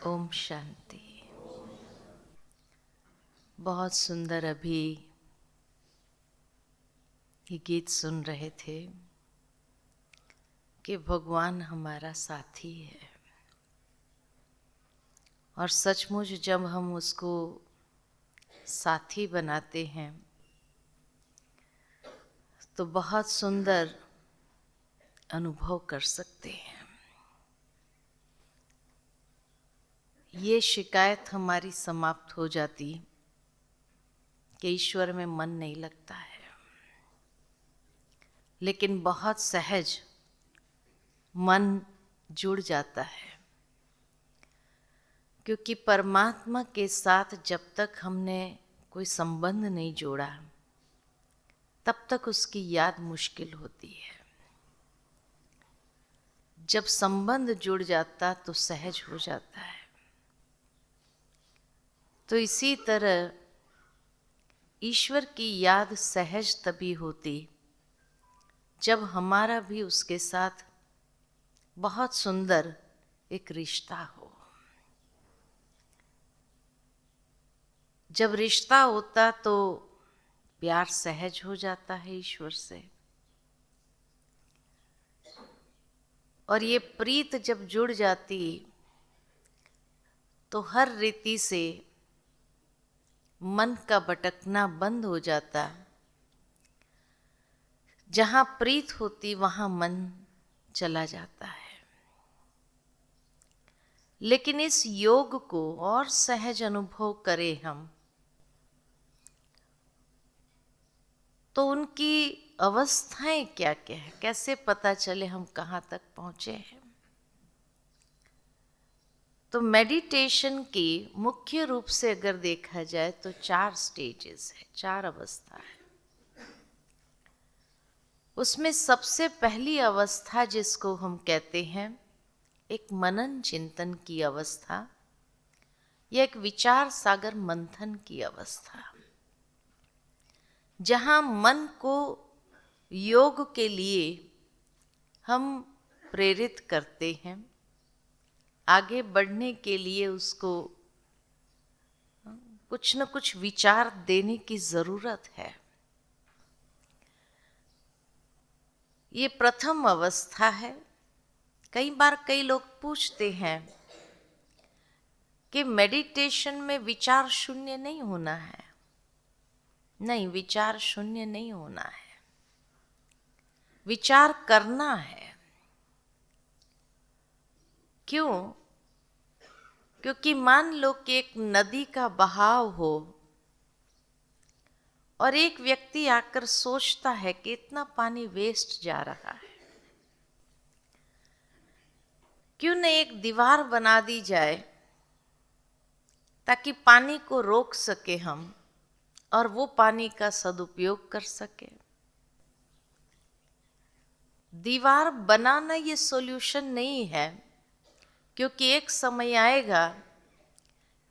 ओम शांति। बहुत सुंदर अभी ये गीत सुन रहे थे कि भगवान हमारा साथी है, और सचमुच जब हम उसको साथी बनाते हैं तो बहुत सुंदर अनुभव कर सकते हैं। ये शिकायत हमारी समाप्त हो जाती कि ईश्वर में मन नहीं लगता है, लेकिन बहुत सहज मन जुड़ जाता है, क्योंकि परमात्मा के साथ जब तक हमने कोई संबंध नहीं जोड़ा तब तक उसकी याद मुश्किल होती है। जब संबंध जुड़ जाता तो सहज हो जाता है। तो इसी तरह ईश्वर की याद सहज तभी होती जब हमारा भी उसके साथ बहुत सुंदर एक रिश्ता हो। जब रिश्ता होता तो प्यार सहज हो जाता है ईश्वर से, और ये प्रीत जब जुड़ जाती तो हर रीति से मन का भटकना बंद हो जाता। जहाँ प्रीत होती वहाँ मन चला जाता है। लेकिन इस योग को और सहज अनुभव करें हम तो उनकी अवस्थाएं क्या क्या है, कैसे पता चले हम कहाँ तक पहुँचे हैं। तो मेडिटेशन की मुख्य रूप से अगर देखा जाए तो 4 स्टेजेस है, 4 अवस्था है। उसमें सबसे पहली अवस्था जिसको हम कहते हैं एक मनन चिंतन की अवस्था या एक विचार सागर मंथन की अवस्था, जहाँ मन को योग के लिए हम प्रेरित करते हैं, आगे बढ़ने के लिए उसको कुछ न कुछ विचार देने की जरूरत है। ये प्रथम अवस्था है। कई बार कई लोग पूछते हैं कि मेडिटेशन में विचार शून्य नहीं होना है। नहीं, विचार शून्य नहीं होना है, विचार करना है। क्यों? क्योंकि मान लो कि एक नदी का बहाव हो और एक व्यक्ति आकर सोचता है कि इतना पानी वेस्ट जा रहा है, क्यों न एक दीवार बना दी जाए ताकि पानी को रोक सके हम और वो पानी का सदुपयोग कर सके। दीवार बनाना ये सॉल्यूशन नहीं है, क्योंकि एक समय आएगा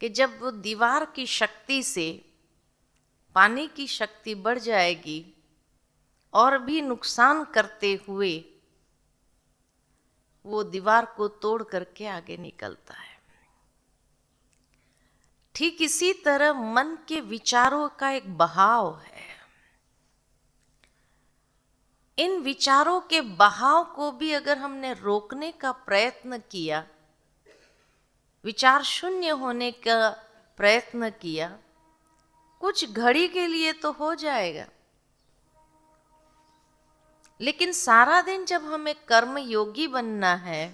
कि जब वो दीवार की शक्ति से पानी की शक्ति बढ़ जाएगी और भी नुकसान करते हुए वो दीवार को तोड़ करके आगे निकलता है। ठीक इसी तरह मन के विचारों का एक बहाव है। इन विचारों के बहाव को भी अगर हमने रोकने का प्रयत्न किया, विचार शून्य होने का प्रयत्न किया, कुछ घड़ी के लिए तो हो जाएगा, लेकिन सारा दिन जब हमें कर्म योगी बनना है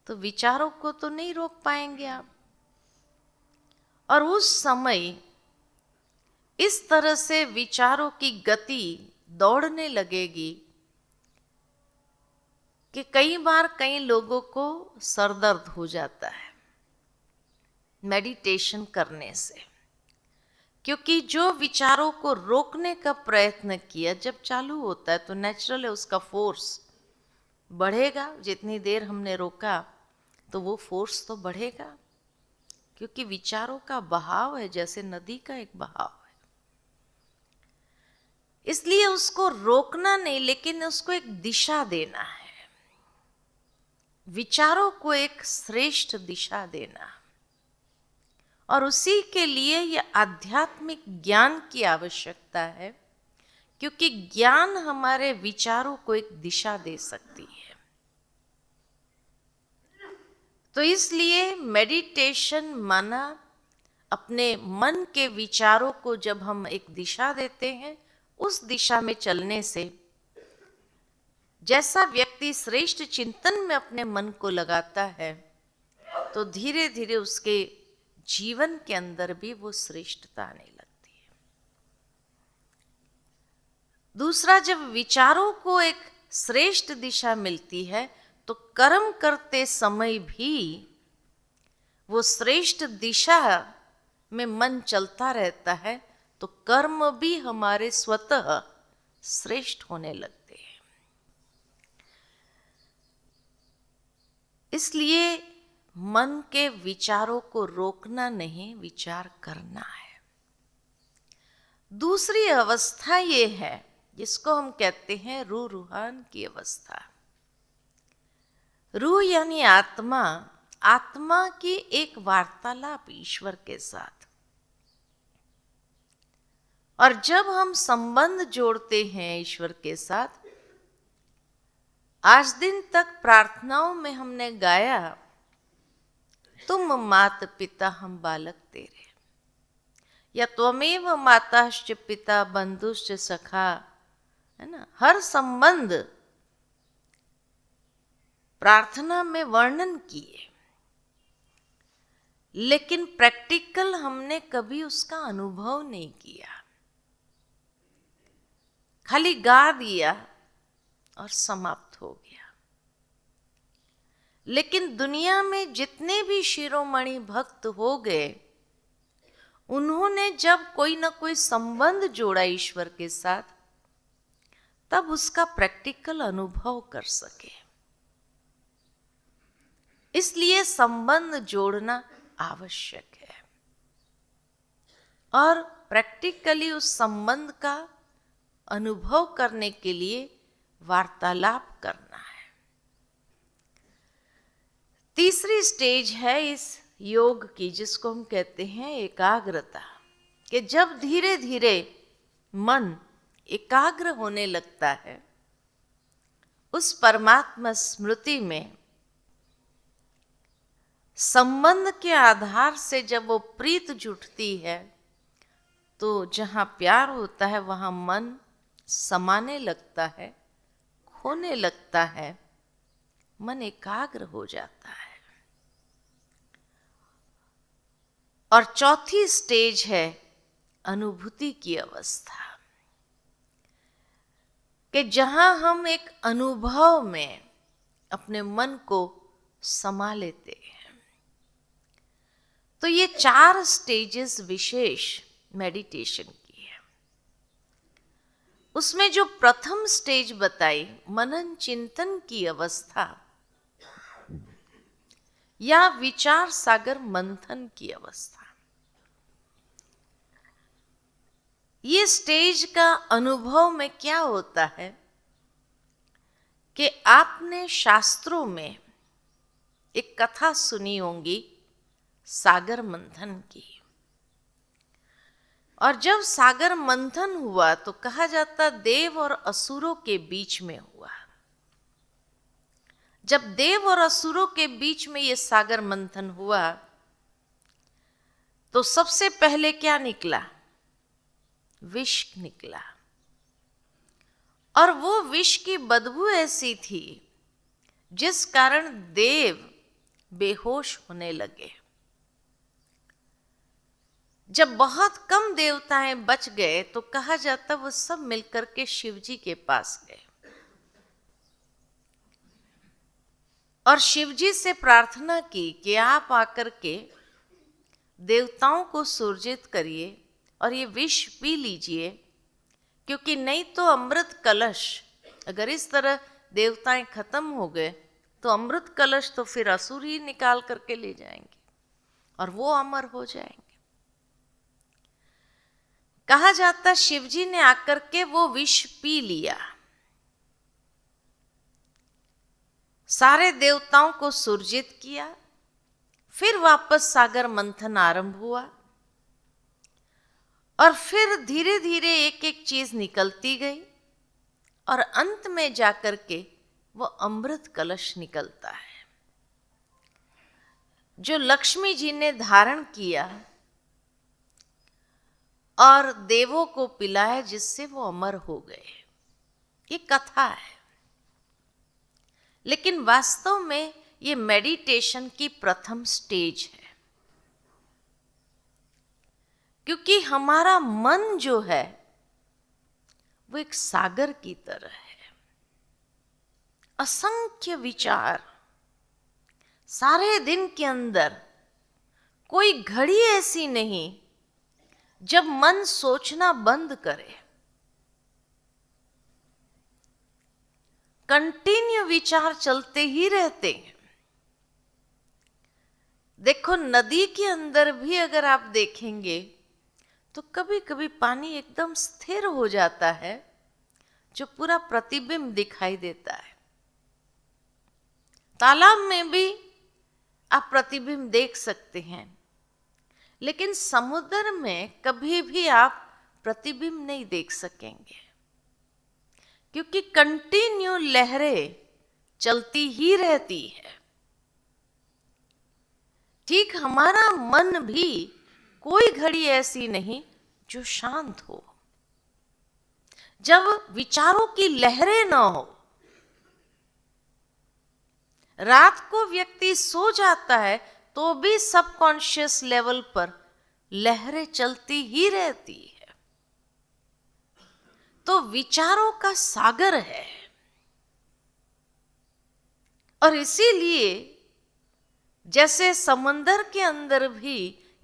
तो विचारों को तो नहीं रोक पाएंगे आप। और उस समय इस तरह से विचारों की गति दौड़ने लगेगी कि कई बार कई लोगों को सरदर्द हो जाता है मेडिटेशन करने से, क्योंकि जो विचारों को रोकने का प्रयत्न किया जब चालू होता है तो नेचुरल है, उसका फोर्स बढ़ेगा। जितनी देर हमने रोका तो वो फोर्स तो बढ़ेगा, क्योंकि विचारों का बहाव है जैसे नदी का एक बहाव है। इसलिए उसको रोकना नहीं, लेकिन उसको एक दिशा देना है। विचारों को एक श्रेष्ठ दिशा देना, और उसी के लिए यह आध्यात्मिक ज्ञान की आवश्यकता है, क्योंकि ज्ञान हमारे विचारों को एक दिशा दे सकती है। तो इसलिए मेडिटेशन माना अपने मन के विचारों को जब हम एक दिशा देते हैं, उस दिशा में चलने से जैसा व्यक्ति श्रेष्ठ चिंतन में अपने मन को लगाता है, तो धीरे धीरे उसके जीवन के अंदर भी वो श्रेष्ठता आने लगती है। दूसरा, जब विचारों को एक श्रेष्ठ दिशा मिलती है, तो कर्म करते समय भी वो श्रेष्ठ दिशा में मन चलता रहता है, तो कर्म भी हमारे स्वतः श्रेष्ठ होने लगते हैं। इसलिए मन के विचारों को रोकना नहीं, विचार करना है। दूसरी अवस्था ये है जिसको हम कहते हैं रूह रूहान की अवस्था। रूह यानी आत्मा, आत्मा की एक वार्तालाप ईश्वर के साथ। और जब हम संबंध जोड़ते हैं ईश्वर के साथ, आज दिन तक प्रार्थनाओं में हमने गाया, तुम मात पिता हम बालक तेरे, या त्वमेव माताश्च पिता बंधुश्च सखा, है ना। हर संबंध प्रार्थना में वर्णन किए, लेकिन प्रैक्टिकल हमने कभी उसका अनुभव नहीं किया, खाली गा दिया और समाप्त हो गया। लेकिन दुनिया में जितने भी शिरोमणि भक्त हो गए, उन्होंने जब कोई ना कोई संबंध जोड़ा ईश्वर के साथ, तब उसका प्रैक्टिकल अनुभव कर सके। इसलिए संबंध जोड़ना आवश्यक है, और प्रैक्टिकली उस संबंध का अनुभव करने के लिए वार्तालाप करना है। तीसरी स्टेज है इस योग की, जिसको हम कहते हैं एकाग्रता, कि जब धीरे धीरे मन एकाग्र होने लगता है उस परमात्मा स्मृति में, संबंध के आधार से जब वो प्रीत जुटती है, तो जहाँ प्यार होता है वहाँ मन समाने लगता है, खोने लगता है, मन एकाग्र हो जाता है। और चौथी स्टेज है अनुभूति की अवस्था, कि जहां हम एक अनुभव में अपने मन को समा लेते हैं। तो ये 4 स्टेजेस विशेष मेडिटेशन की है। उसमें जो प्रथम स्टेज बताई, मनन चिंतन की अवस्था या विचार सागर मंथन की अवस्था, ये स्टेज का अनुभव में क्या होता है कि आपने शास्त्रों में एक कथा सुनी होगी सागर मंथन की। और जब सागर मंथन हुआ तो कहा जाता देव और असुरों के बीच में हुआ। जब देव और असुरों के बीच में ये सागर मंथन हुआ, तो सबसे पहले क्या निकला? विष निकला। और वो विष की बदबू ऐसी थी जिस कारण देव बेहोश होने लगे। जब बहुत कम देवताएं बच गए तो कहा जाता वो सब मिलकर के शिव जी के पास गए और शिव जी से प्रार्थना की कि आप आकर के देवताओं को सुरजित करिए और ये विष पी लीजिए, क्योंकि नहीं तो अमृत कलश, अगर इस तरह देवताएं खत्म हो गए तो अमृत कलश तो फिर असुर ही निकाल करके ले जाएंगे और वो अमर हो जाएंगे। कहा जाता शिवजी ने आकर के वो विष पी लिया। सारे देवताओं को सुरजित किया, फिर वापस सागर मंथन आरंभ हुआ और फिर धीरे धीरे एक एक चीज निकलती गई और अंत में जाकर के वो अमृत कलश निकलता है जो लक्ष्मी जी ने धारण किया और देवों को पिलाया, जिससे वो अमर हो गए। ये कथा है, लेकिन वास्तव में ये मेडिटेशन की प्रथम स्टेज है, क्योंकि हमारा मन जो है वो एक सागर की तरह है। असंख्य विचार सारे दिन के अंदर, कोई घड़ी ऐसी नहीं जब मन सोचना बंद करे। कंटिन्यू विचार चलते ही रहते हैं। देखो, नदी के अंदर भी अगर आप देखेंगे तो कभी कभी पानी एकदम स्थिर हो जाता है, जो पूरा प्रतिबिंब दिखाई देता है। तालाब में भी आप प्रतिबिंब देख सकते हैं, लेकिन समुद्र में कभी भी आप प्रतिबिंब नहीं देख सकेंगे, क्योंकि कंटिन्यू लहरें चलती ही रहती है। ठीक हमारा मन भी कोई घड़ी ऐसी नहीं जो शांत हो, जब विचारों की लहरें ना हो। रात को व्यक्ति सो जाता है तो भी सबकॉन्शियस लेवल पर लहरें चलती ही रहती है। तो विचारों का सागर है, और इसीलिए जैसे समंदर के अंदर भी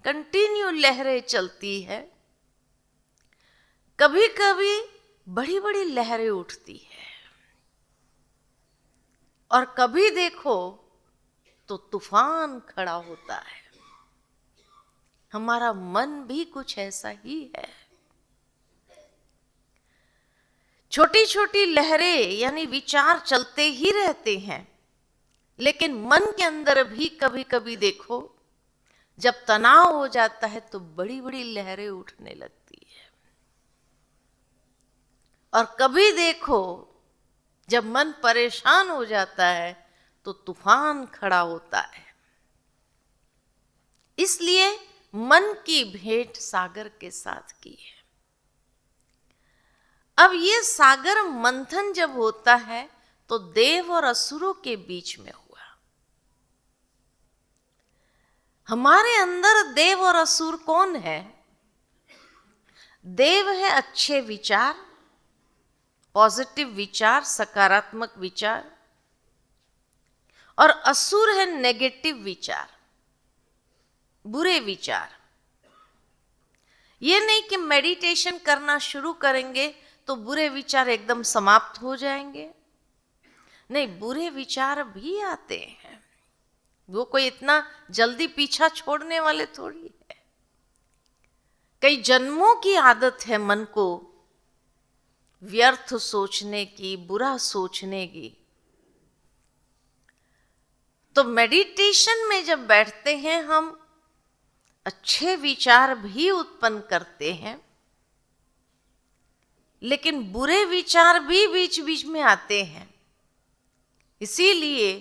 कंटिन्यू लहरें चलती है, कभी कभी बड़ी बड़ी लहरें उठती है, और कभी देखो तो तूफान खड़ा होता है। हमारा मन भी कुछ ऐसा ही है। छोटी छोटी लहरें यानी विचार चलते ही रहते हैं, लेकिन मन के अंदर भी कभी कभी देखो, जब तनाव हो जाता है तो बड़ी बड़ी लहरें उठने लगती है। और कभी देखो, जब मन परेशान हो जाता है तो तूफान खड़ा होता है। इसलिए मन की भेंट सागर के साथ की है। अब ये सागर मंथन जब होता है तो देव और असुरों के बीच में हुआ। हमारे अंदर देव और असुर कौन है? देव है अच्छे विचार, पॉजिटिव विचार, सकारात्मक विचार, और असुर है नेगेटिव विचार, बुरे विचार। ये नहीं कि मेडिटेशन करना शुरू करेंगे तो बुरे विचार एकदम समाप्त हो जाएंगे। नहीं, बुरे विचार भी आते हैं, वो कोई इतना जल्दी पीछा छोड़ने वाले थोड़ी है। कई जन्मों की आदत है मन को व्यर्थ सोचने की, बुरा सोचने की। तो मेडिटेशन में जब बैठते हैं हम अच्छे विचार भी उत्पन्न करते हैं, लेकिन बुरे विचार भी बीच बीच में आते हैं। इसीलिए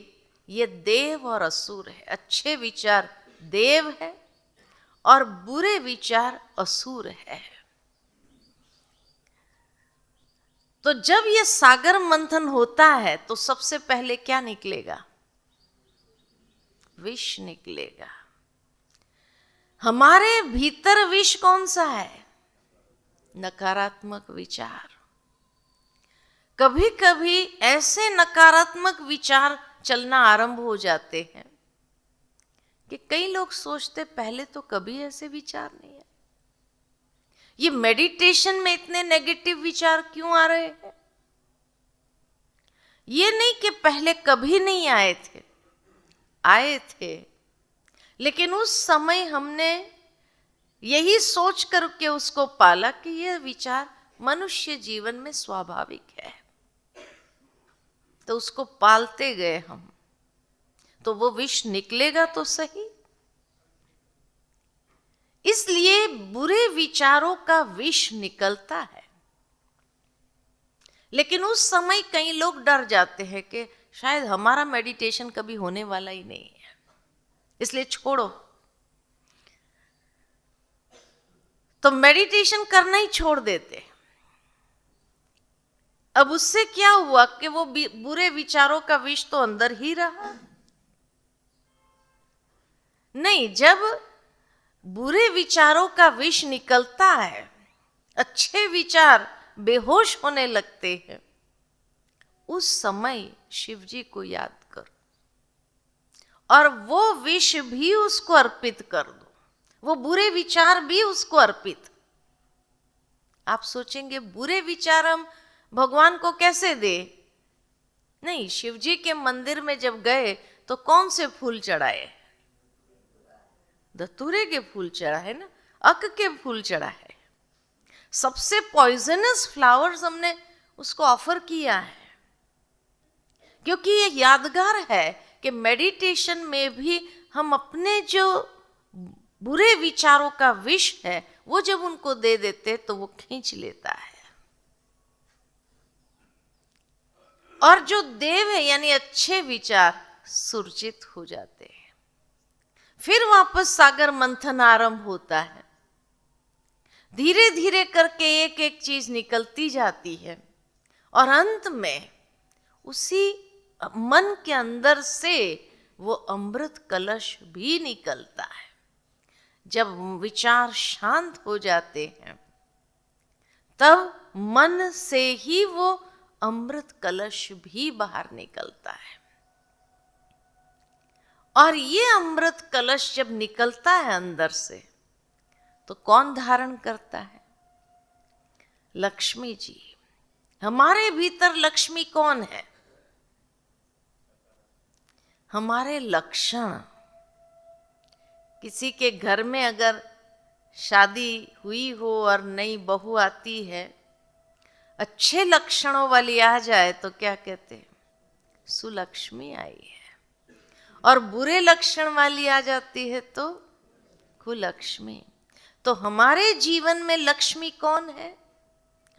ये देव और असुर है। अच्छे विचार देव है और बुरे विचार असुर है। तो जब ये सागर मंथन होता है तो सबसे पहले क्या निकलेगा? विष निकलेगा। हमारे भीतर विष कौन सा है? नकारात्मक विचार। कभी कभी ऐसे नकारात्मक विचार चलना आरंभ हो जाते हैं कि कई लोग सोचते पहले तो कभी ऐसे विचार नहीं है, ये मेडिटेशन में इतने नेगेटिव विचार क्यों आ रहे हैं? ये नहीं कि पहले कभी नहीं आए थे, आए थे, लेकिन उस समय हमने यही सोच करके उसको पाला कि यह विचार मनुष्य जीवन में स्वाभाविक है, तो उसको पालते गए हम। तो वो विष निकलेगा तो सही। इसलिए बुरे विचारों का विष निकलता है। लेकिन उस समय कई लोग डर जाते हैं कि शायद हमारा मेडिटेशन कभी होने वाला ही नहीं है, इसलिए छोड़ो। तो मेडिटेशन करना ही छोड़ देते। अब उससे क्या हुआ कि वो बुरे विचारों का विष तो अंदर ही रहा। नहीं, जब बुरे विचारों का विष निकलता है, अच्छे विचार बेहोश होने लगते हैं, उस समय शिव जी को याद करो और वो विष भी उसको अर्पित कर दो, वो बुरे विचार भी उसको अर्पित। आप सोचेंगे बुरे विचार हम भगवान को कैसे दे? नहीं, शिव जी के मंदिर में जब गए तो कौन से फूल चढ़ाए? धतूरे के फूल चढ़ा है ना, अक के फूल चढ़ा है, सबसे पॉइजनस फ्लावर्स हमने उसको ऑफर किया है, क्योंकि ये यादगार है कि मेडिटेशन में भी हम अपने जो बुरे विचारों का विष है वो जब उनको दे देते तो वो खींच लेता है, और जो देव है यानी अच्छे विचार सुरजित हो जाते हैं। फिर वापस सागर मंथन आरंभ होता है, धीरे धीरे करके एक एक चीज निकलती जाती है, और अंत में उसी मन के अंदर से वो अमृत कलश भी निकलता है। जब विचार शांत हो जाते हैं तब मन से ही वो अमृत कलश भी बाहर निकलता है, और ये अमृत कलश जब निकलता है अंदर से तो कौन धारण करता है? लक्ष्मी जी। हमारे भीतर लक्ष्मी कौन है? हमारे लक्षण। किसी के घर में अगर शादी हुई हो और नई बहू आती है, अच्छे लक्षणों वाली आ जाए तो क्या कहते हैं? सुलक्ष्मी आई है। और बुरे लक्षण वाली आ जाती है तो कुलक्ष्मी। तो हमारे जीवन में लक्ष्मी कौन है?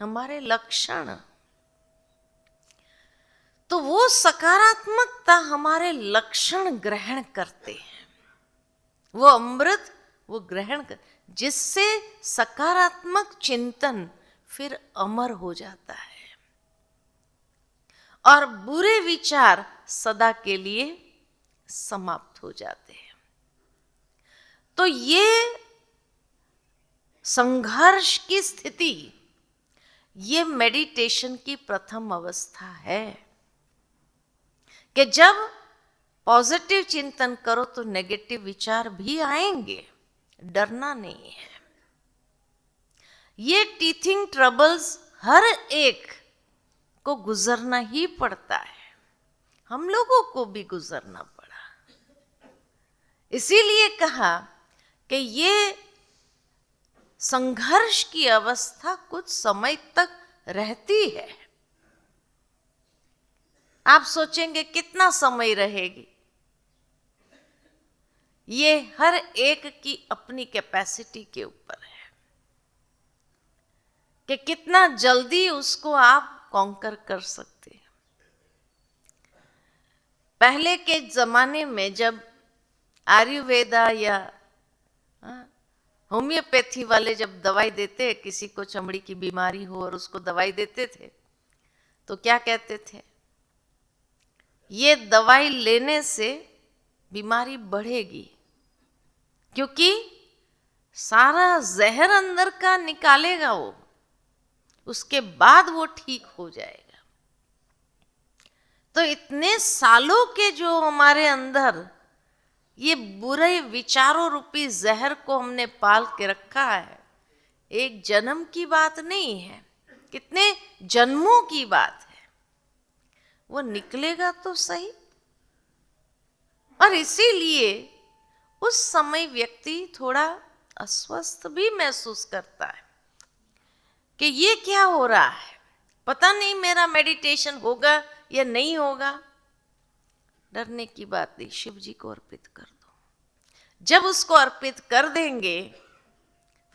हमारे लक्षण। तो वो सकारात्मकता हमारे लक्षण ग्रहण करते हैं, वो अमृत वो ग्रहण कर, जिससे सकारात्मक चिंतन फिर अमर हो जाता है और बुरे विचार सदा के लिए समाप्त हो जाते हैं। तो ये संघर्ष की स्थिति, ये मेडिटेशन की प्रथम अवस्था है कि जब पॉजिटिव चिंतन करो तो नेगेटिव विचार भी आएंगे, डरना नहीं है। ये टीथिंग ट्रबल्स हर एक को गुजरना ही पड़ता है, हम लोगों को भी गुजरना पड़ा। इसीलिए कहा कि ये संघर्ष की अवस्था कुछ समय तक रहती है। आप सोचेंगे कितना समय रहेगी? ये हर एक की अपनी कैपेसिटी के ऊपर है कि कितना जल्दी उसको आप कॉन्कर कर सकते हैं। पहले के जमाने में जब आयुर्वेदा या होम्योपैथी वाले जब दवाई देते, किसी को चमड़ी की बीमारी हो और उसको दवाई देते थे तो क्या कहते थे? ये दवाई लेने से बीमारी बढ़ेगी, क्योंकि सारा जहर अंदर का निकालेगा वो, उसके बाद वो ठीक हो जाएगा। तो इतने सालों के जो हमारे अंदर ये बुरे विचारों रूपी जहर को हमने पाल के रखा है, एक जन्म की बात नहीं है, कितने जन्मों की बात है। वो निकलेगा तो सही। और इसीलिए उस समय व्यक्ति थोड़ा अस्वस्थ भी महसूस करता है कि ये क्या हो रहा है, पता नहीं मेरा मेडिटेशन होगा या नहीं होगा। डरने की बात नहीं, शिव जी को अर्पित कर दो। जब उसको अर्पित कर देंगे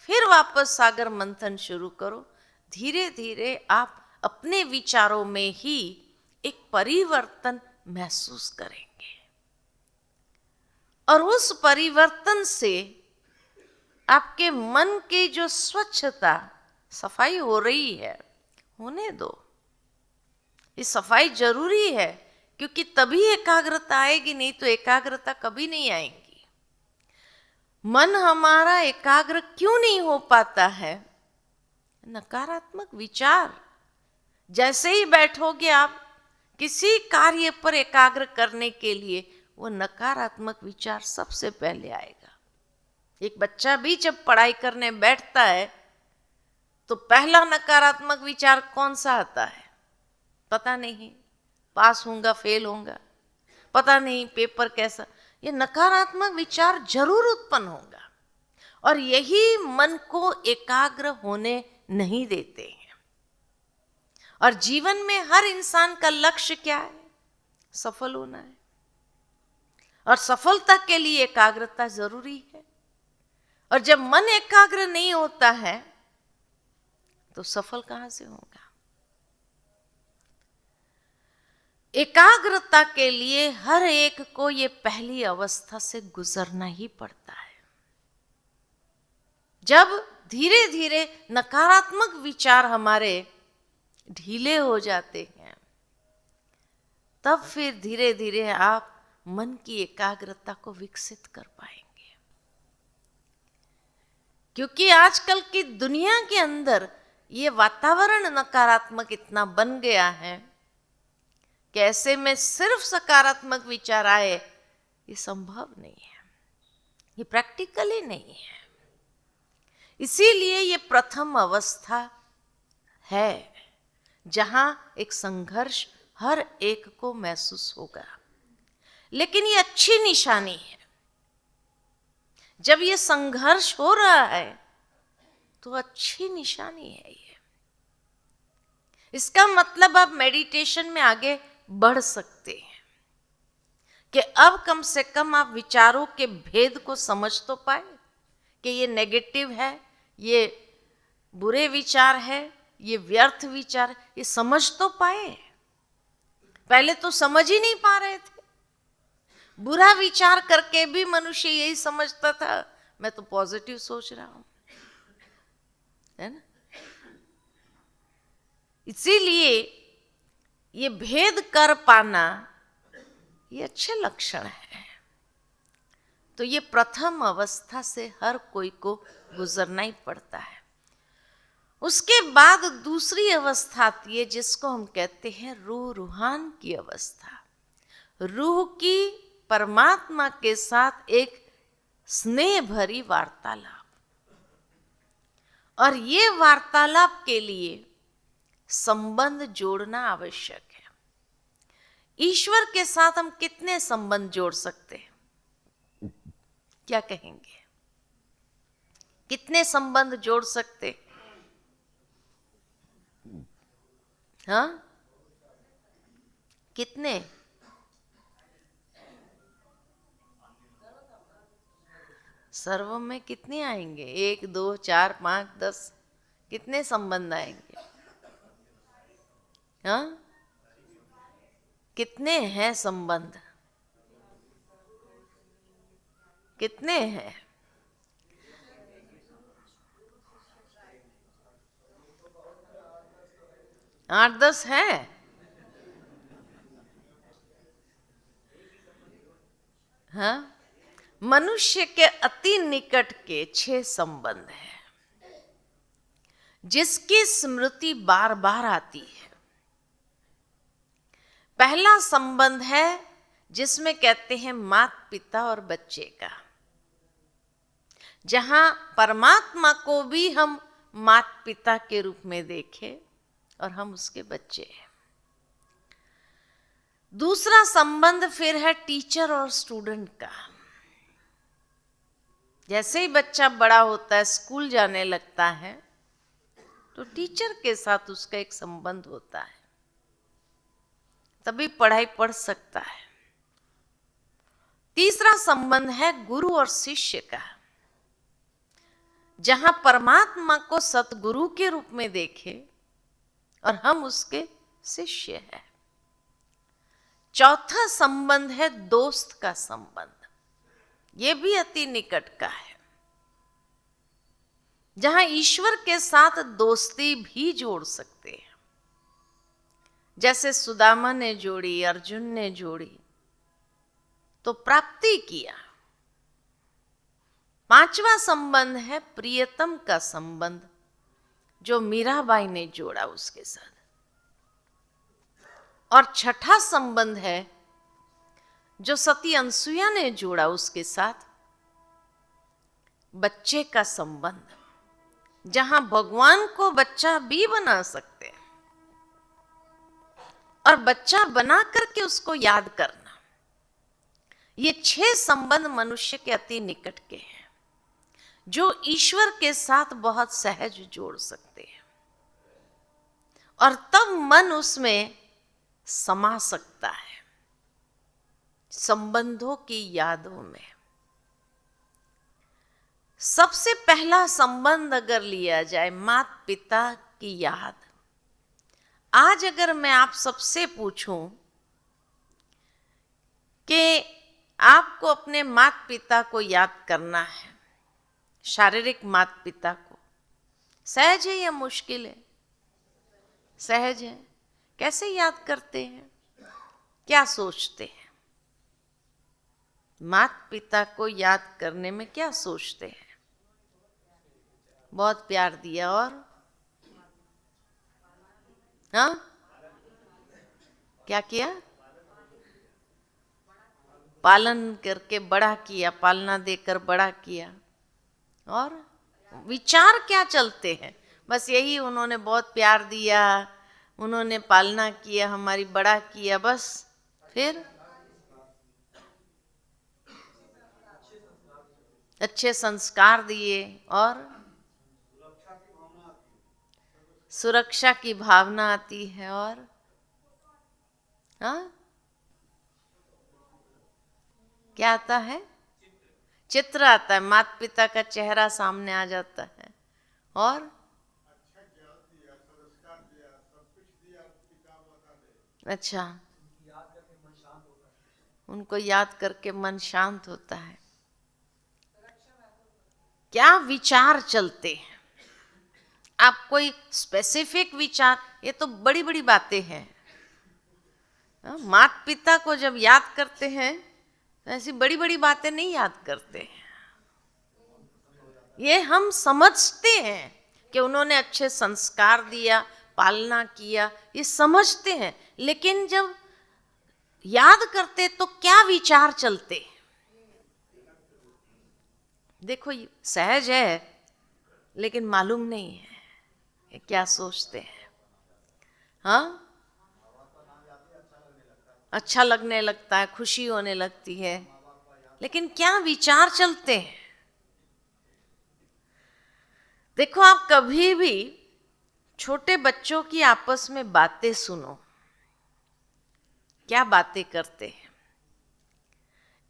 फिर वापस सागर मंथन शुरू करो। धीरे धीरे आप अपने विचारों में ही एक परिवर्तन महसूस करेंगे और उस परिवर्तन से आपके मन की जो स्वच्छता, सफाई हो रही है, होने दो। ये सफाई जरूरी है, क्योंकि तभी एकाग्रता आएगी, नहीं तो एकाग्रता कभी नहीं आएगी। मन हमारा एकाग्र क्यों नहीं हो पाता है? नकारात्मक विचार। जैसे ही बैठोगे आप किसी कार्य पर एकाग्र करने के लिए, वो नकारात्मक विचार सबसे पहले आएगा। एक बच्चा भी जब पढ़ाई करने बैठता है तो पहला नकारात्मक विचार कौन सा आता है? पता नहीं, पास होऊंगा फेल होऊंगा, पता नहीं पेपर कैसा। ये नकारात्मक विचार जरूर उत्पन्न होगा और यही मन को एकाग्र होने नहीं देते हैं। और जीवन में हर इंसान का लक्ष्य क्या है? सफल होना है। और सफलता के लिए एकाग्रता जरूरी है। और जब मन एकाग्र नहीं होता है तो सफल कहां से होगा? एकाग्रता के लिए हर एक को ये पहली अवस्था से गुजरना ही पड़ता है। जब धीरे धीरे नकारात्मक विचार हमारे ढीले हो जाते हैं, तब फिर धीरे धीरे आप मन की एकाग्रता को विकसित कर पाएंगे। क्योंकि आजकल की दुनिया के अंदर ये वातावरण नकारात्मक इतना बन गया है कि ऐसे में सिर्फ सकारात्मक विचार आए, ये संभव नहीं है, ये प्रैक्टिकली नहीं है। इसीलिए ये प्रथम अवस्था है जहां एक संघर्ष हर एक को महसूस होगा। लेकिन ये अच्छी निशानी है। जब ये संघर्ष हो रहा है तो अच्छी निशानी है ये। इसका मतलब आप मेडिटेशन में आगे बढ़ सकते हैं कि अब कम से कम आप विचारों के भेद को समझ तो पाए कि ये नेगेटिव है, ये बुरे विचार है, ये व्यर्थ विचार, ये समझ तो पाए। पहले तो समझ ही नहीं पा रहे थे। बुरा विचार करके भी मनुष्य यही समझता था, मैं तो पॉजिटिव सोच रहा हूं, है ना। इसीलिए ये भेद कर पाना ये अच्छे लक्षण है। तो ये प्रथम अवस्था से हर कोई को गुजरना ही पड़ता है। उसके बाद दूसरी अवस्था आती है जिसको हम कहते हैं रूह रूहान की अवस्था। रूह की परमात्मा के साथ एक स्नेह भरी वार्तालाप। और ये वार्तालाप के लिए संबंध जोड़ना आवश्यक है। ईश्वर के साथ हम कितने संबंध जोड़ सकते हैं? क्या कहेंगे? कितने संबंध जोड़ सकते? हाँ, कितने? सर्व में कितने आएंगे? 1 2 4 5 10, कितने संबंध आएंगे? हाँ, कितने हैं संबंध? कितने हैं? 8 10 हैं। हाँ, मनुष्य के अति निकट के 6 संबंध हैं जिसकी स्मृति बार बार आती है। पहला संबंध है जिसमें कहते हैं माता पिता और बच्चे का, जहां परमात्मा को भी हम माता पिता के रूप में देखें और हम उसके बच्चे हैं। दूसरा संबंध फिर है टीचर और स्टूडेंट का। जैसे ही बच्चा बड़ा होता है, स्कूल जाने लगता है, तो टीचर के साथ उसका एक संबंध होता है, तभी पढ़ाई पढ़ सकता है। तीसरा संबंध है गुरु और शिष्य का, जहां परमात्मा को सतगुरु के रूप में देखे और हम उसके शिष्य हैं। चौथा संबंध है दोस्त का संबंध। यह भी अति निकट का है, जहां ईश्वर के साथ दोस्ती भी जोड़ सकते हैं, जैसे सुदामा ने जोड़ी, अर्जुन ने जोड़ी तो प्राप्ति किया। पांचवा संबंध है प्रियतम का संबंध, जो मीराबाई ने जोड़ा उसके साथ। और छठा संबंध है जो सती अनसुईया ने जोड़ा उसके साथ, बच्चे का संबंध, जहां भगवान को बच्चा भी बना सकते हैं और बच्चा बना करके उसको याद करना। ये 6 संबंध मनुष्य के अति निकट के हैं, जो ईश्वर के साथ बहुत सहज जोड़ सकते हैं, और तब मन उसमें समा सकता है संबंधों की यादों में। सबसे पहला संबंध अगर लिया जाए, माता पिता की याद। आज अगर मैं आप सबसे पूछूं कि आपको अपने माता पिता को याद करना है, शारीरिक माता पिता को, सहज है या मुश्किल है? सहज है। कैसे याद करते हैं, क्या सोचते हैं? माता पिता को याद करने में क्या सोचते हैं? बहुत प्यार दिया, और हाँ, क्या किया? पालन करके बड़ा किया, पालना देकर बड़ा किया। और विचार क्या चलते हैं? बस यही, उन्होंने बहुत प्यार दिया, उन्होंने पालना किया, हमारी बड़ा किया, बस। फिर अच्छे संस्कार दिए, और सुरक्षा की भावना आती है, और हाँ, क्या आता है? चित्र आता है, माता पिता का चेहरा सामने आ जाता है, और अच्छा, उनको याद करके मन शांत होता है। क्या विचार चलते हैं? आप कोई स्पेसिफिक विचार, ये तो बड़ी बड़ी बातें हैं। माता पिता को जब याद करते हैं तो ऐसी बड़ी बड़ी बातें नहीं याद करते हैं। ये हम समझते हैं कि उन्होंने अच्छे संस्कार दिया, पालना किया, ये समझते हैं, लेकिन जब याद करते तो क्या विचार चलते? देखो, सहज है लेकिन मालूम नहीं है कि क्या सोचते हैं। हाँ, अच्छा लगने लगता है, खुशी होने लगती है, लेकिन क्या विचार चलते हैं? देखो, आप कभी भी छोटे बच्चों की आपस में बातें सुनो, क्या बातें करते हैं।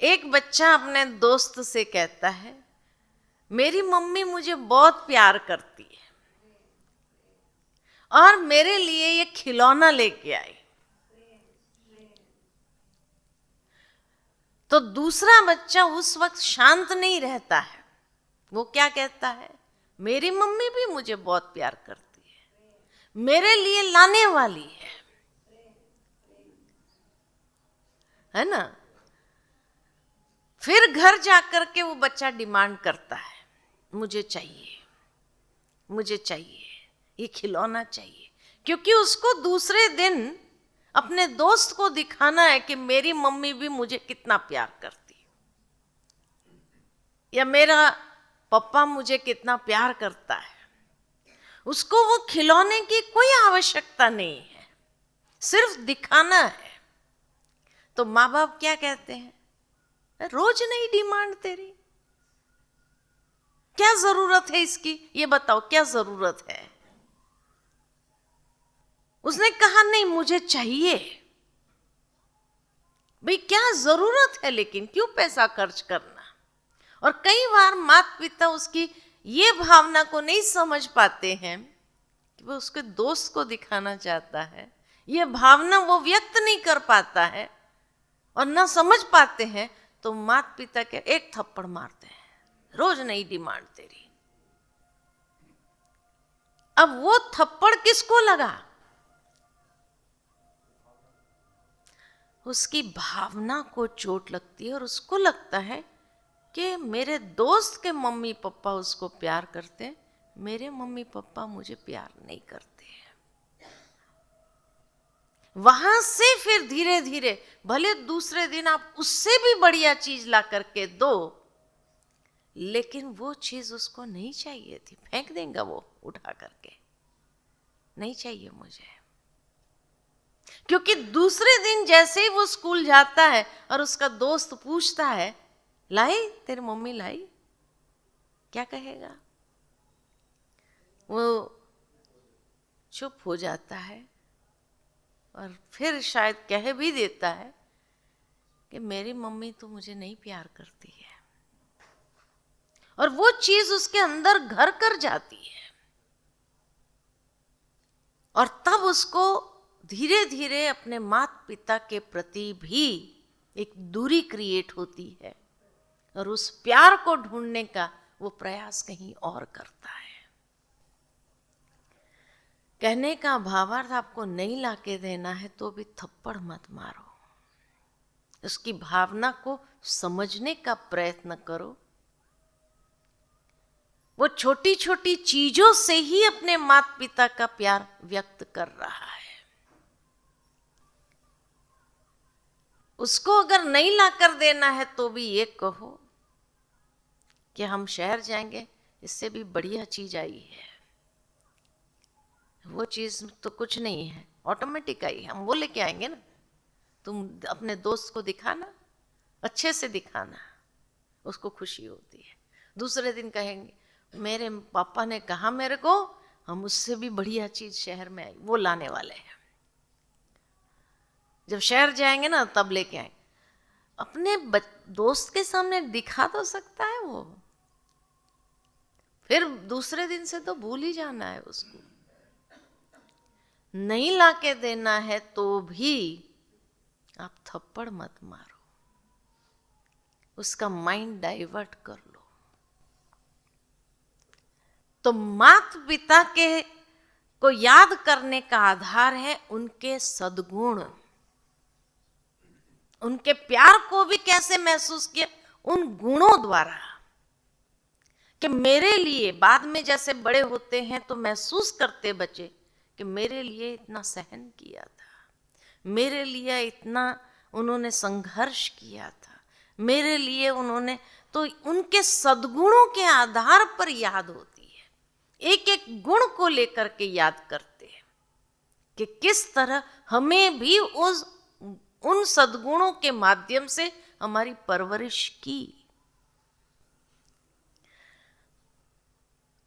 एक बच्चा अपने दोस्त से कहता है, मेरी मम्मी मुझे बहुत प्यार करती है और मेरे लिए ये खिलौना लेके आई। तो दूसरा बच्चा उस वक्त शांत नहीं रहता है, वो क्या कहता है? मेरी मम्मी भी मुझे बहुत प्यार करती है, मेरे लिए लाने वाली है ना? फिर घर जाकर के वो बच्चा डिमांड करता है, मुझे चाहिए, मुझे चाहिए, ये खिलौना चाहिए, क्योंकि उसको दूसरे दिन अपने दोस्त को दिखाना है कि मेरी मम्मी भी मुझे कितना प्यार करती है, या मेरा पापा मुझे कितना प्यार करता है। उसको वो खिलौने की कोई आवश्यकता नहीं है, सिर्फ दिखाना है। तो माँ बाप क्या कहते हैं? रोज नहीं डिमांड तेरी, क्या जरूरत है इसकी, ये बताओ क्या जरूरत है? उसने कहा नहीं, मुझे चाहिए। भाई क्या जरूरत है, लेकिन क्यों पैसा खर्च करना। और कई बार माता पिता उसकी ये भावना को नहीं समझ पाते हैं कि वो उसके दोस्त को दिखाना चाहता है, ये भावना वो व्यक्त नहीं कर पाता है और ना समझ पाते हैं, तो माता पिता के एक थप्पड़ मारते हैं, रोज नई डिमांड तेरी। अब वो थप्पड़ किसको लगा? उसकी भावना को चोट लगती है और उसको लगता है कि मेरे दोस्त के मम्मी पापा उसको प्यार करते हैं, मेरे मम्मी पापा मुझे प्यार नहीं करते हैं। वहां से फिर धीरे धीरे भले दूसरे दिन आप उससे भी बढ़िया चीज ला करके दो, लेकिन वो चीज उसको नहीं चाहिए थी, फेंक देगा वो उठा करके, नहीं चाहिए मुझे। क्योंकि दूसरे दिन जैसे ही वो स्कूल जाता है और उसका दोस्त पूछता है, लाई तेरी मम्मी लाई, क्या कहेगा? वो चुप हो जाता है और फिर शायद कह भी देता है कि मेरी मम्मी तो मुझे नहीं प्यार करती है। और वो चीज उसके अंदर घर कर जाती है और तब उसको धीरे धीरे अपने माता पिता के प्रति भी एक दूरी क्रिएट होती है और उस प्यार को ढूंढने का वो प्रयास कहीं और करता है। कहने का भावार्थ, आपको नहीं लाके देना है तो भी थप्पड़ मत मारो, उसकी भावना को समझने का प्रयत्न करो। वो छोटी छोटी चीजों से ही अपने माता पिता का प्यार व्यक्त कर रहा है। उसको अगर नहीं ला कर देना है तो भी ये कहो कि हम शहर जाएंगे, इससे भी बढ़िया चीज आई है। वो चीज तो कुछ नहीं है, ऑटोमेटिक आई, हम वो लेके आएंगे ना। तुम अपने दोस्त को दिखाना, अच्छे से दिखाना, उसको खुशी होती है। दूसरे दिन कहेंगे मेरे पापा ने कहा मेरे को, हम उससे भी बढ़िया चीज शहर में आई, वो लाने वाले हैं। जब शहर जाएंगे ना तब लेके आएंगे। अपने दोस्त के सामने दिखा तो सकता है वो, फिर दूसरे दिन से तो भूल ही जाना है उसको। नहीं लाके देना है तो भी आप थप्पड़ मत मारो, उसका माइंड डाइवर्ट कर लो। तो माता पिता के को याद करने का आधार है उनके सद्गुण, उनके प्यार को भी कैसे महसूस किया, उन गुणों द्वारा। कि मेरे लिए बाद में जैसे बड़े होते हैं तो महसूस करते बच्चे कि मेरे लिए इतना सहन किया था, मेरे लिए इतना उन्होंने संघर्ष किया था, मेरे लिए उन्होंने, तो उनके सद्गुणों के आधार पर याद होती है। एक एक गुण को लेकर के याद करते हैं कि किस तरह हमें भी उन सद्गुणों के माध्यम से हमारी परवरिश की।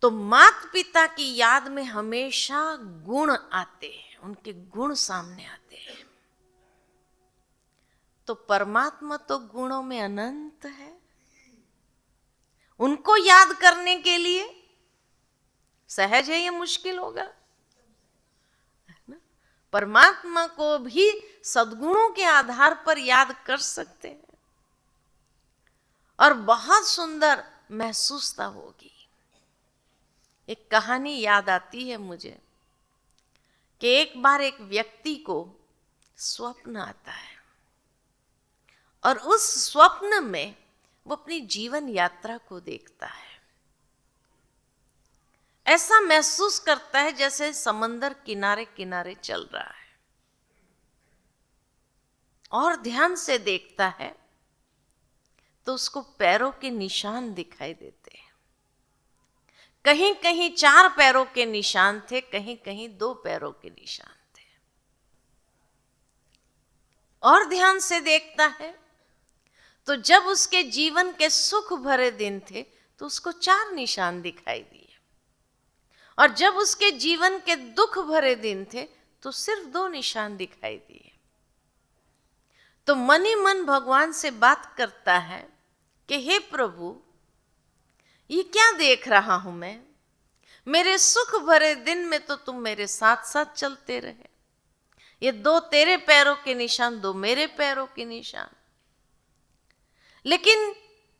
तो माता पिता की याद में हमेशा गुण आते हैं, उनके गुण सामने आते हैं। तो परमात्मा तो गुणों में अनंत है, उनको याद करने के लिए सहज है ये मुश्किल होगा ना। परमात्मा को भी सद्गुणों के आधार पर याद कर सकते हैं और बहुत सुंदर महसूसता होगी। एक कहानी याद आती है मुझे कि एक बार एक व्यक्ति को स्वप्न आता है और उस स्वप्न में वो अपनी जीवन यात्रा को देखता है। ऐसा महसूस करता है जैसे समंदर किनारे किनारे चल रहा है, और ध्यान से देखता है तो उसको पैरों के निशान दिखाई देते हैं। कहीं कहीं 4 पैरों के निशान थे, कहीं कहीं 2 पैरों के निशान थे। और ध्यान से देखता है तो जब उसके जीवन के सुख भरे दिन थे तो उसको 4 निशान दिखाई दिए, और जब उसके जीवन के दुख भरे दिन थे तो सिर्फ 2 निशान दिखाई दिए। तो मन ही मन भगवान से बात करता है कि हे प्रभु, ये क्या देख रहा हूं मैं? मेरे सुख भरे दिन में तो तुम मेरे साथ साथ चलते रहे। ये दो तेरे पैरों के निशान, दो मेरे पैरों के निशान। लेकिन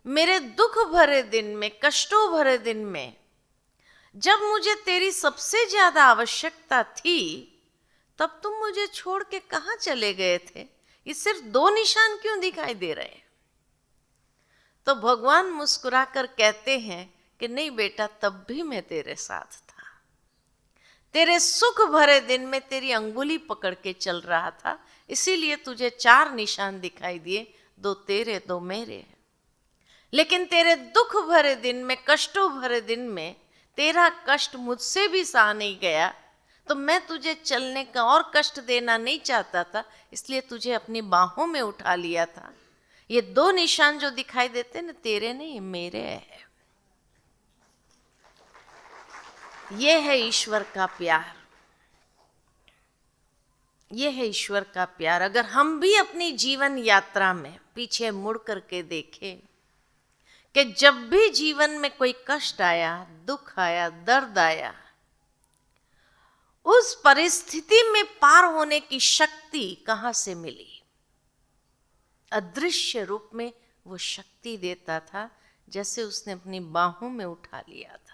मेरे दुख भरे दिन में, कष्टों भरे दिन में, जब मुझे तेरी सबसे ज्यादा आवश्यकता थी, तब तुम मुझे छोड़ के कहां चले गए थे? ये सिर्फ दो निशान क्यों दिखाई दे रहे हैं? तो भगवान मुस्कुराकर कहते हैं कि नहीं बेटा, तब भी मैं तेरे साथ था। तेरे सुख भरे दिन में तेरी अंगुली पकड़ के चल रहा था, इसीलिए तुझे चार निशान दिखाई दिए, दो तेरे दो मेरे। लेकिन तेरे दुख भरे दिन में, कष्टों भरे दिन में, तेरा कष्ट मुझसे भी सहा नहीं गया, तो मैं तुझे चलने का और कष्ट देना नहीं चाहता था, इसलिए तुझे अपनी बाहों में उठा लिया था। ये दो निशान जो दिखाई देते ना, तेरे नहीं मेरे है। ये है ईश्वर का प्यार, ये है ईश्वर का प्यार। अगर हम भी अपनी जीवन यात्रा में पीछे मुड़ करके देखें कि जब भी जीवन में कोई कष्ट आया, दुख आया, दर्द आया, उस परिस्थिति में पार होने की शक्ति कहां से मिली? अदृश्य रूप में वो शक्ति देता था, जैसे उसने अपनी बाहों में उठा लिया था,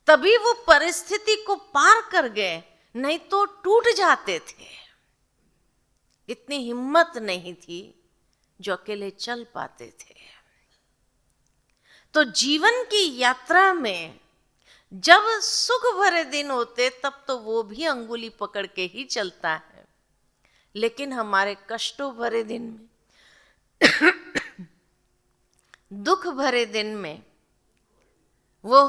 तभी वो परिस्थिति को पार कर गए, नहीं तो टूट जाते थे। इतनी हिम्मत नहीं थी जो अकेले चल पाते थे। तो जीवन की यात्रा में जब सुख भरे दिन होते, तब तो वो भी अंगुली पकड़ के ही चलता है, लेकिन हमारे कष्टों भरे दिन में दुख भरे दिन में वो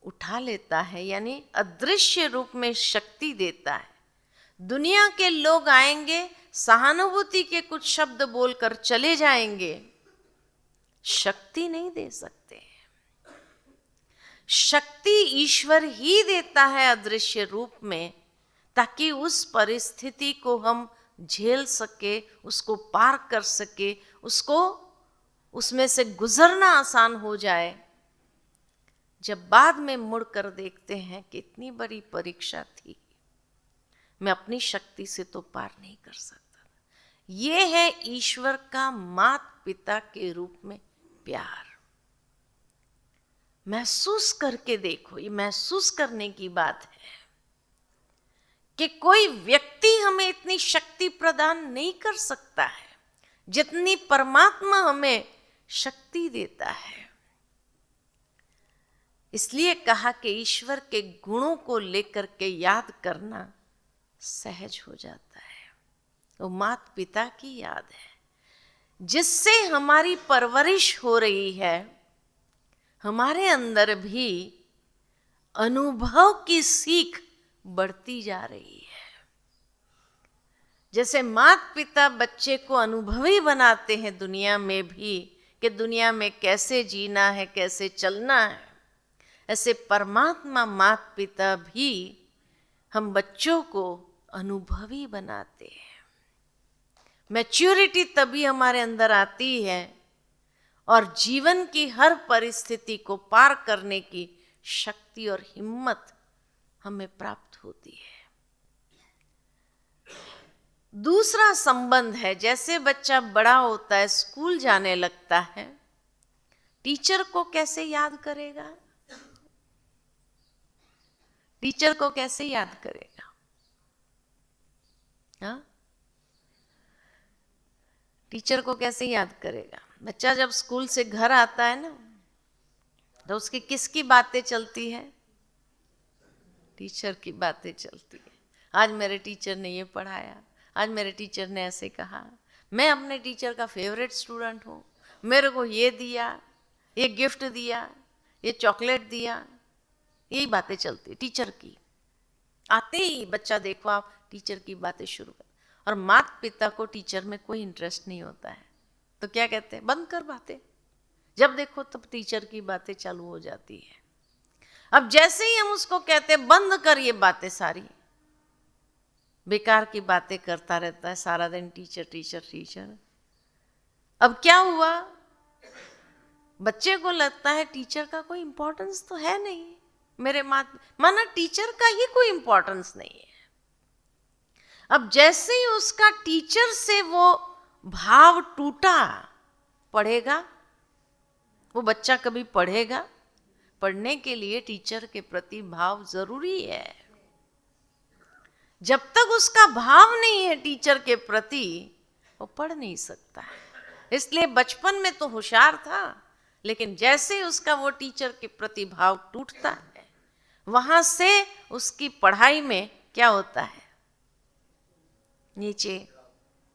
उठा लेता है, यानी अदृश्य रूप में शक्ति देता है। दुनिया के लोग आएंगे, सहानुभूति के कुछ शब्द बोलकर चले जाएंगे, शक्ति नहीं दे सकते। शक्ति ईश्वर ही देता है अदृश्य रूप में, ताकि उस परिस्थिति को हम झेल सके, उसको पार कर सके, उसको उसमें से गुजरना आसान हो जाए। जब बाद में मुड़कर देखते हैं कि इतनी बड़ी परीक्षा थी, मैं अपनी शक्ति से तो पार नहीं कर सकता। ये है ईश्वर का माता पिता के रूप में प्यार। महसूस करके देखो, ये महसूस करने की बात है कि कोई व्यक्ति हमें इतनी शक्ति प्रदान नहीं कर सकता है जितनी परमात्मा हमें शक्ति देता है। इसलिए कहा कि ईश्वर के गुणों को लेकर के याद करना सहज हो जाता है। वो माता पिता की याद है, जिससे हमारी परवरिश हो रही है। हमारे अंदर भी अनुभव की सीख बढ़ती जा रही है। जैसे माता पिता बच्चे को अनुभवी बनाते हैं दुनिया में भी, कि दुनिया में कैसे जीना है, कैसे चलना है, ऐसे परमात्मा माता पिता भी हम बच्चों को अनुभवी बनाते हैं। मैच्योरिटी तभी हमारे अंदर आती है और जीवन की हर परिस्थिति को पार करने की शक्ति और हिम्मत हमें प्राप्त होती है। दूसरा संबंध है, जैसे बच्चा बड़ा होता है, स्कूल जाने लगता है, टीचर को कैसे याद करेगा? टीचर को कैसे याद करेगा? हाँ, टीचर को कैसे याद करेगा? बच्चा जब स्कूल से घर आता है ना, तो उसकी किसकी बातें चलती है? टीचर की बातें चलती है। आज मेरे टीचर ने ये पढ़ाया, आज मेरे टीचर ने ऐसे कहा, मैं अपने टीचर का फेवरेट स्टूडेंट हूँ, मेरे को ये दिया, ये गिफ्ट दिया, ये चॉकलेट दिया। यही बातें चलती टीचर की। आते ही बच्चा देखो आप टीचर की बातें शुरू कर, और माता पिता को टीचर में कोई इंटरेस्ट नहीं होता है, तो क्या कहते हैं? बंद कर बातें। जब देखो तब टीचर की बातें चालू हो जाती है। अब जैसे ही हम उसको कहते हैं बंद कर ये बातें सारी, बेकार की बातें करता रहता है सारा दिन, टीचर टीचर टीचर। अब क्या हुआ, बच्चे को लगता है टीचर का कोई इंपॉर्टेंस तो है नहीं, मेरे माना टीचर का ही कोई इंपॉर्टेंस नहीं है। अब जैसे ही उसका टीचर से वो भाव टूटा, पढ़ेगा वो बच्चा, कभी पढ़ेगा? पढ़ने के लिए टीचर के प्रति भाव जरूरी है। जब तक उसका भाव नहीं है टीचर के प्रति, वो पढ़ नहीं सकता है। इसलिए बचपन में तो होशियार था, लेकिन जैसे उसका वो टीचर के प्रति भाव टूटता है, वहां से उसकी पढ़ाई में क्या होता है, नीचे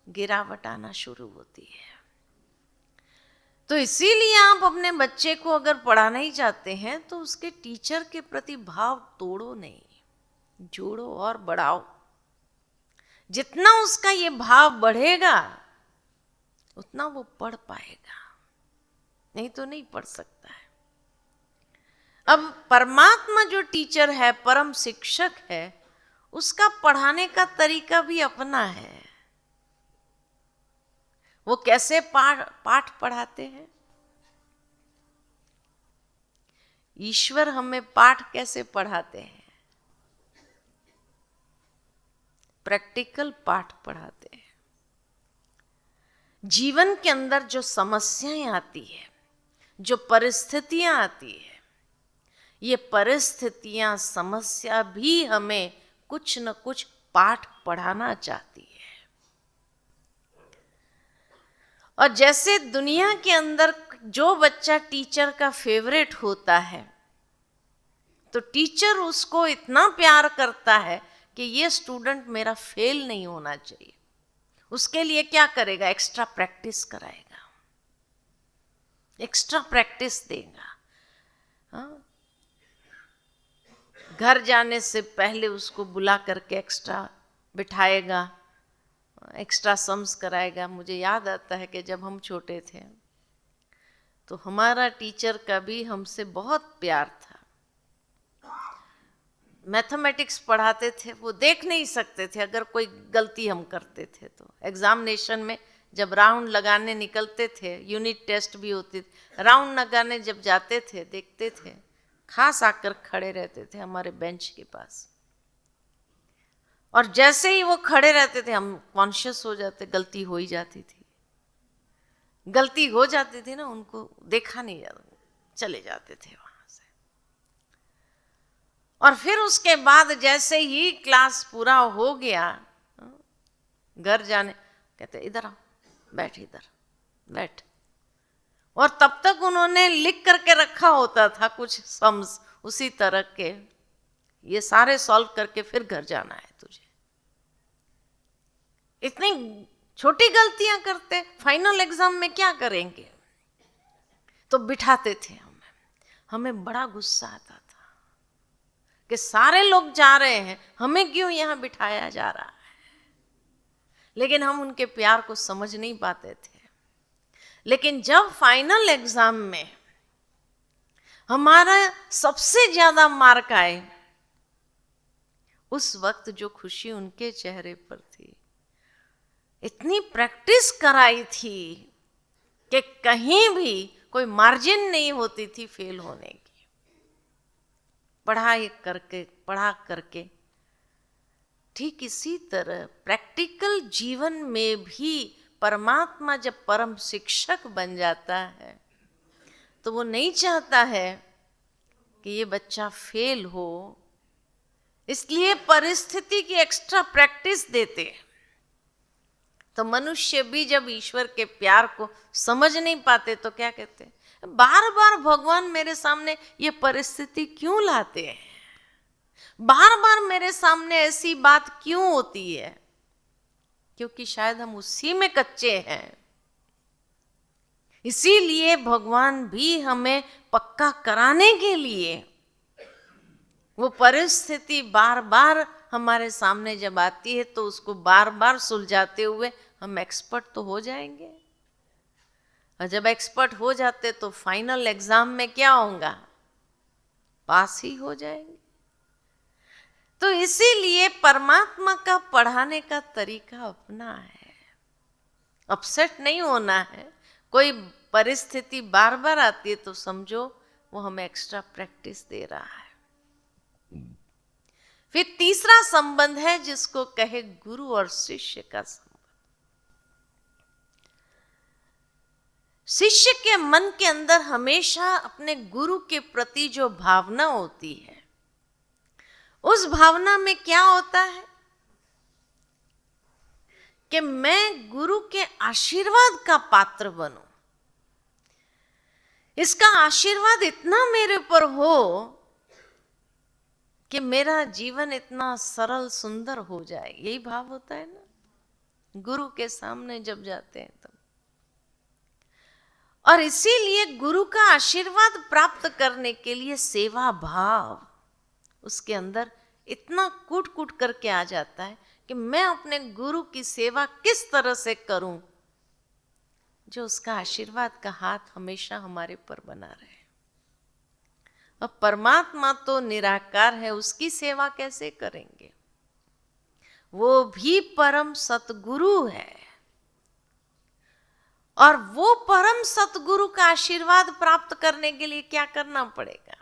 गिरावट आना शुरू होती है। तो इसीलिए आप अपने बच्चे को अगर पढ़ाना ही चाहते हैं तो उसके टीचर के प्रति भाव तोड़ो नहीं, जोड़ो और बढ़ाओ। जितना उसका ये भाव बढ़ेगा उतना वो पढ़ पाएगा, नहीं तो नहीं पढ़ सकता है। अब परमात्मा जो टीचर है, परम शिक्षक है, उसका पढ़ाने का तरीका भी अपना है। वो कैसे पाठ पढ़ाते हैं? ईश्वर हमें पाठ कैसे पढ़ाते हैं? प्रैक्टिकल पाठ पढ़ाते हैं। जीवन के अंदर जो समस्याएं आती है, जो परिस्थितियां आती है, ये परिस्थितियां, समस्या भी हमें कुछ न कुछ पाठ पढ़ाना चाहती है। और जैसे दुनिया के अंदर जो बच्चा टीचर का फेवरेट होता है, तो टीचर उसको इतना प्यार करता है कि ये स्टूडेंट मेरा फेल नहीं होना चाहिए। उसके लिए क्या करेगा? एक्स्ट्रा प्रैक्टिस कराएगा, एक्स्ट्रा प्रैक्टिस देगा। हाँ? घर जाने से पहले उसको बुला करके एक्स्ट्रा बिठाएगा, एक्स्ट्रा सम्स कराएगा। मुझे याद आता है कि जब हम छोटे थे तो हमारा टीचर का भी हमसे बहुत प्यार था। मैथमेटिक्स पढ़ाते थे, वो देख नहीं सकते थे अगर कोई गलती हम करते थे तो। एग्जामिनेशन में जब राउंड लगाने निकलते थे, यूनिट टेस्ट भी होती थी, राउंड लगाने जब जाते थे, देखते थे, खास आकर खड़े रहते थे हमारे बेंच के पास। और जैसे ही वो खड़े रहते थे हम कॉन्शियस हो जाते, गलती हो ही जाती थी। गलती हो जाती थी ना, उनको देखा नहीं जाता, चले जाते थे वहां से। और फिर उसके बाद जैसे ही क्लास पूरा हो गया, घर जाने कहते इधर आओ, बैठ, इधर बैठ। और तब तक उन्होंने लिख करके रखा होता था कुछ सम्स उसी तरह के, ये सारे सॉल्व करके फिर घर जाना है तुझे। इतनी छोटी गलतियां करते, फाइनल एग्जाम में क्या करेंगे? तो बिठाते थे हमें बड़ा गुस्सा आता था कि सारे लोग जा रहे हैं, हमें क्यों यहां बिठाया जा रहा है। लेकिन हम उनके प्यार को समझ नहीं पाते थे। लेकिन जब फाइनल एग्जाम में हमारा सबसे ज्यादा मार्क आए, उस वक्त जो खुशी उनके चेहरे पर थी, इतनी प्रैक्टिस कराई थी कि कहीं भी कोई मार्जिन नहीं होती थी फेल होने की। पढ़ाई करके, पढ़ा करके। ठीक इसी तरह प्रैक्टिकल जीवन में भी परमात्मा जब परम शिक्षक बन जाता है तो वो नहीं चाहता है कि ये बच्चा फेल हो, इसलिए परिस्थिति की एक्स्ट्रा प्रैक्टिस देते हैं। तो मनुष्य भी जब ईश्वर के प्यार को समझ नहीं पाते तो क्या कहते हैं, बार बार भगवान मेरे सामने ये परिस्थिति क्यों लाते हैं, बार बार मेरे सामने ऐसी बात क्यों होती है? क्योंकि शायद हम उसी में कच्चे हैं। इसीलिए भगवान भी हमें पक्का कराने के लिए वो परिस्थिति बार बार हमारे सामने जब आती है तो उसको बार बार सुलझाते हुए हम एक्सपर्ट तो हो जाएंगे। और जब एक्सपर्ट हो जाते तो फाइनल एग्जाम में क्या होगा? पास ही हो जाएंगे। तो इसीलिए परमात्मा का पढ़ाने का तरीका अपना है। अपसेट नहीं होना है। कोई परिस्थिति बार बार आती है तो समझो वो हमें एक्स्ट्रा प्रैक्टिस दे रहा है। फिर तीसरा संबंध है जिसको कहे गुरु और शिष्य का संबंध। शिष्य के मन के अंदर हमेशा अपने गुरु के प्रति जो भावना होती है, उस भावना में क्या होता है कि मैं गुरु के आशीर्वाद का पात्र बनूं, इसका आशीर्वाद इतना मेरे पर हो कि मेरा जीवन इतना सरल सुंदर हो जाए। यही भाव होता है ना गुरु के सामने जब जाते हैं तब। और इसीलिए गुरु का आशीर्वाद प्राप्त करने के लिए सेवा भाव उसके अंदर इतना कूट कूट करके आ जाता है कि मैं अपने गुरु की सेवा किस तरह से करूं जो उसका आशीर्वाद का हाथ हमेशा हमारे पर बना रहे। अब परमात्मा तो निराकार है, उसकी सेवा कैसे करेंगे? वो भी परम सतगुरु है और वो परम सतगुरु का आशीर्वाद प्राप्त करने के लिए क्या करना पड़ेगा?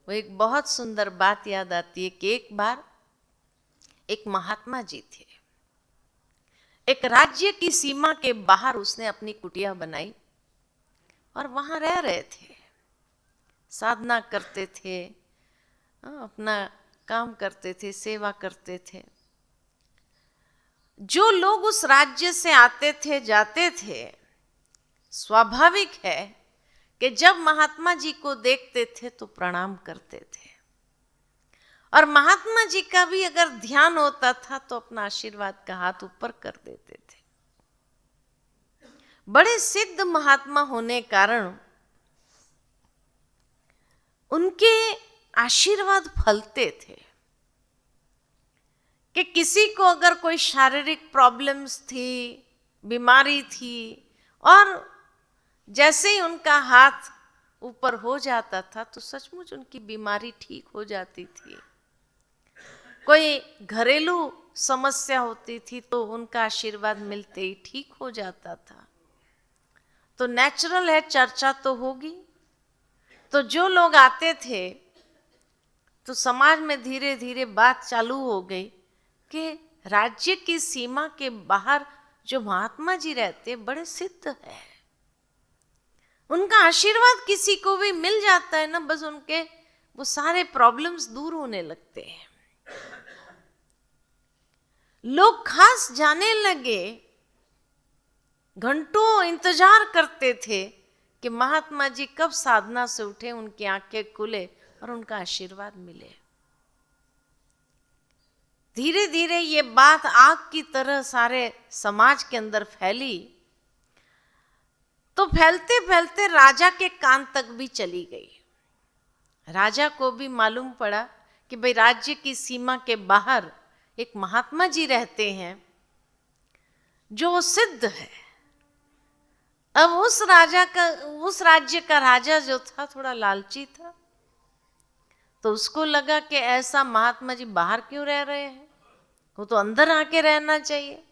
वो एक बहुत सुंदर बात याद आती है कि एक बार एक महात्मा जी थे। एक राज्य की सीमा के बाहर उसने अपनी कुटिया बनाई और वहां रह रहे थे, साधना करते थे, अपना काम करते थे, सेवा करते थे। जो लोग उस राज्य से आते थे जाते थे, स्वाभाविक है कि जब महात्मा जी को देखते थे तो प्रणाम करते थे और महात्मा जी का भी अगर ध्यान होता था तो अपना आशीर्वाद का हाथ ऊपर कर देते थे। बड़े सिद्ध महात्मा होने कारण उनके आशीर्वाद फलते थे कि किसी को अगर कोई शारीरिक प्रॉब्लम्स थी, बीमारी थी, और जैसे ही उनका हाथ ऊपर हो जाता था तो सचमुच उनकी बीमारी ठीक हो जाती थी। कोई घरेलू समस्या होती थी तो उनका आशीर्वाद मिलते ही ठीक हो जाता था। तो नेचुरल है, चर्चा तो होगी। तो जो लोग आते थे तो समाज में धीरे धीरे बात चालू हो गई कि राज्य की सीमा के बाहर जो महात्मा जी रहते बड़े सिद्ध है, उनका आशीर्वाद किसी को भी मिल जाता है ना, बस उनके वो सारे प्रॉब्लम्स दूर होने लगते हैं। लोग खास जाने लगे, घंटों इंतजार करते थे कि महात्मा जी कब साधना से उठे, उनकी आंखें खुले और उनका आशीर्वाद मिले। धीरे धीरे ये बात आग की तरह सारे समाज के अंदर फैली। तो फैलते फैलते राजा के कान तक भी चली गई। राजा को भी मालूम पड़ा कि भाई राज्य की सीमा के बाहर एक महात्मा जी रहते हैं जो सिद्ध है। अब उस राज्य का राजा जो था थोड़ा लालची था, तो उसको लगा कि ऐसा महात्मा जी बाहर क्यों रह रहे हैं, वो तो अंदर आके रहना चाहिए,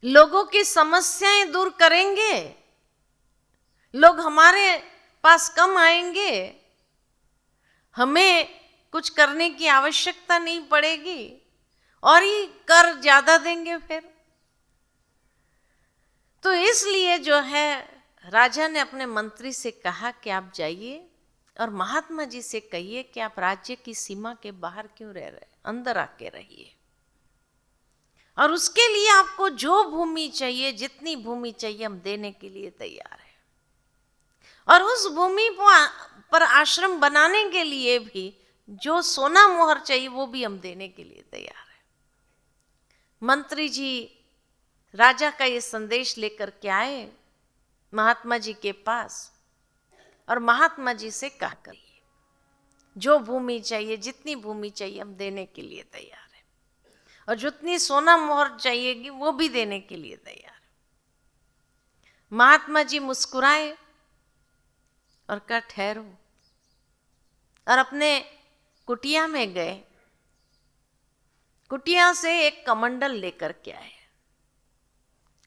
लोगों की समस्याएं दूर करेंगे, लोग हमारे पास कम आएंगे, हमें कुछ करने की आवश्यकता नहीं पड़ेगी और ही कर ज्यादा देंगे फिर। तो इसलिए जो है राजा ने अपने मंत्री से कहा कि आप जाइए और महात्मा जी से कहिए कि आप राज्य की सीमा के बाहर क्यों रह रहे, अंदर आके रहिए, और उसके लिए आपको जो भूमि चाहिए, जितनी भूमि चाहिए, हम देने के लिए तैयार हैं। और उस भूमि पर आश्रम बनाने के लिए भी जो सोना मोहर चाहिए वो भी हम देने के लिए तैयार हैं। मंत्री जी राजा का ये संदेश लेकर के आए महात्मा जी के पास और महात्मा जी से कहा करिए जो भूमि चाहिए, जितनी भूमि चाहिए, हम देने के लिए तैयार हैं, और जितनी सोना मोहर चाहिएगी वो भी देने के लिए तैयार है। महात्मा जी मुस्कुराए और कहा ठहरो, और अपने कुटिया में गए। कुटिया से एक कमंडल लेकर के आए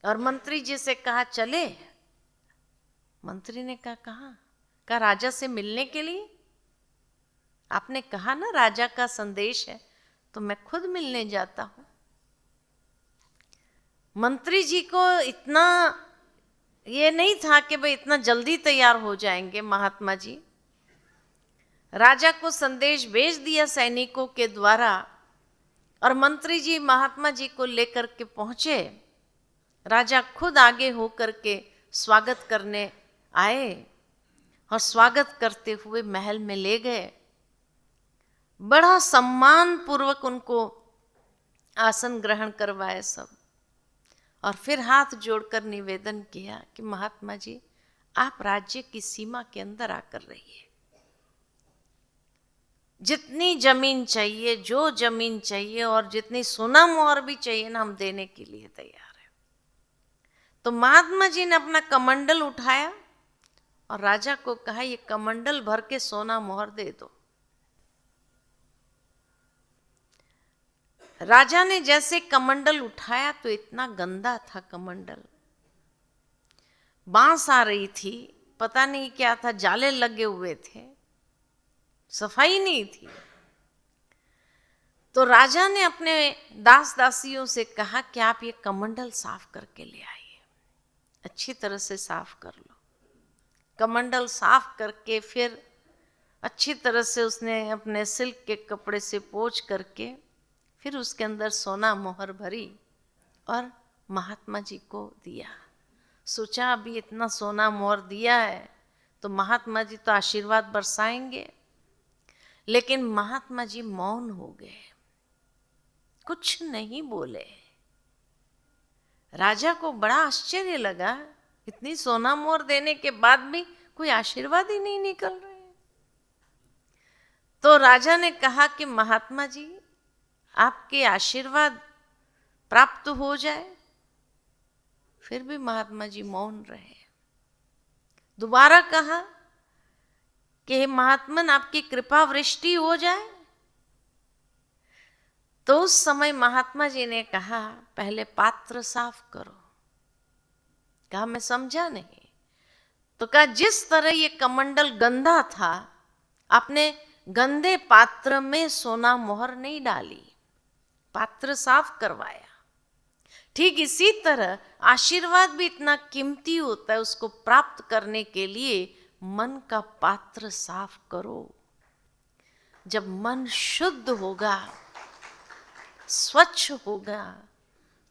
और मंत्री जी से कहा चले। मंत्री ने कहा राजा से मिलने के लिए? आपने कहा ना राजा का संदेश है, तो मैं खुद मिलने जाता हूं। मंत्री जी को इतना ये नहीं था कि भाई इतना जल्दी तैयार हो जाएंगे महात्मा जी। राजा को संदेश भेज दिया सैनिकों के द्वारा और मंत्री जी महात्मा जी को लेकर के पहुंचे। राजा खुद आगे होकर के स्वागत करने आए और स्वागत करते हुए महल में ले गए। बड़ा सम्मान पूर्वक उनको आसन ग्रहण करवाए सब, और फिर हाथ जोड़कर निवेदन किया कि महात्मा जी आप राज्य की सीमा के अंदर आकर रहिए। जितनी जमीन चाहिए, जो जमीन चाहिए और जितनी सोना मोहर भी चाहिए ना, हम देने के लिए तैयार हैं। तो महात्मा जी ने अपना कमंडल उठाया और राजा को कहा ये कमंडल भर के सोना मोहर दे दो। राजा ने जैसे कमंडल उठाया तो इतना गंदा था कमंडल, बांस आ रही थी, पता नहीं क्या था, जाले लगे हुए थे, सफाई नहीं थी। तो राजा ने अपने दास दासियों से कहा कि आप ये कमंडल साफ करके ले आइए, अच्छी तरह से साफ कर लो। कमंडल साफ करके फिर अच्छी तरह से उसने अपने सिल्क के कपड़े से पोंछ करके फिर उसके अंदर सोना मोहर भरी और महात्मा जी को दिया। सोचा अभी इतना सोना मोहर दिया है तो महात्मा जी तो आशीर्वाद बरसाएंगे, लेकिन महात्मा जी मौन हो गए, कुछ नहीं बोले। राजा को बड़ा आश्चर्य लगा, इतनी सोना मोहर देने के बाद भी कोई आशीर्वाद ही नहीं निकल रहे। तो राजा ने कहा कि महात्मा जी आपके आशीर्वाद प्राप्त हो जाए। फिर भी महात्मा जी मौन रहे। दोबारा कहा कि महात्मन आपकी कृपा वृष्टि हो जाए। तो उस समय महात्मा जी ने कहा पहले पात्र साफ करो। कहा मैं समझा नहीं। तो कहा जिस तरह ये कमंडल गंदा था, आपने गंदे पात्र में सोना मोहर नहीं डाली, पात्र साफ करवाया। ठीक इसी तरह आशीर्वाद भी इतना कीमती होता है, उसको प्राप्त करने के लिए मन का पात्र साफ करो। जब मन शुद्ध होगा, स्वच्छ होगा,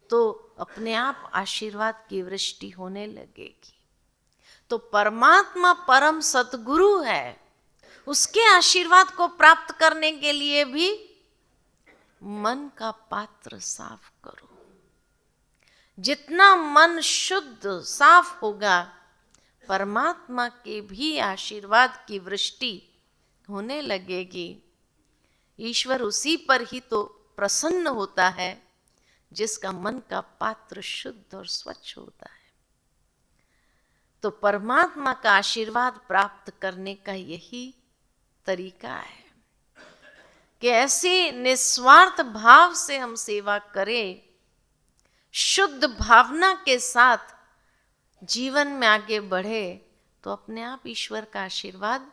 तो अपने आप आशीर्वाद की वृष्टि होने लगेगी। तो परमात्मा परम सतगुरु है, उसके आशीर्वाद को प्राप्त करने के लिए भी मन का पात्र साफ करो। जितना मन शुद्ध साफ होगा, परमात्मा के भी आशीर्वाद की वृष्टि होने लगेगी। ईश्वर उसी पर ही तो प्रसन्न होता है जिसका मन का पात्र शुद्ध और स्वच्छ होता है। तो परमात्मा का आशीर्वाद प्राप्त करने का यही तरीका है कि ऐसे निस्वार्थ भाव से हम सेवा करें, शुद्ध भावना के साथ जीवन में आगे बढ़े, तो अपने आप ईश्वर का आशीर्वाद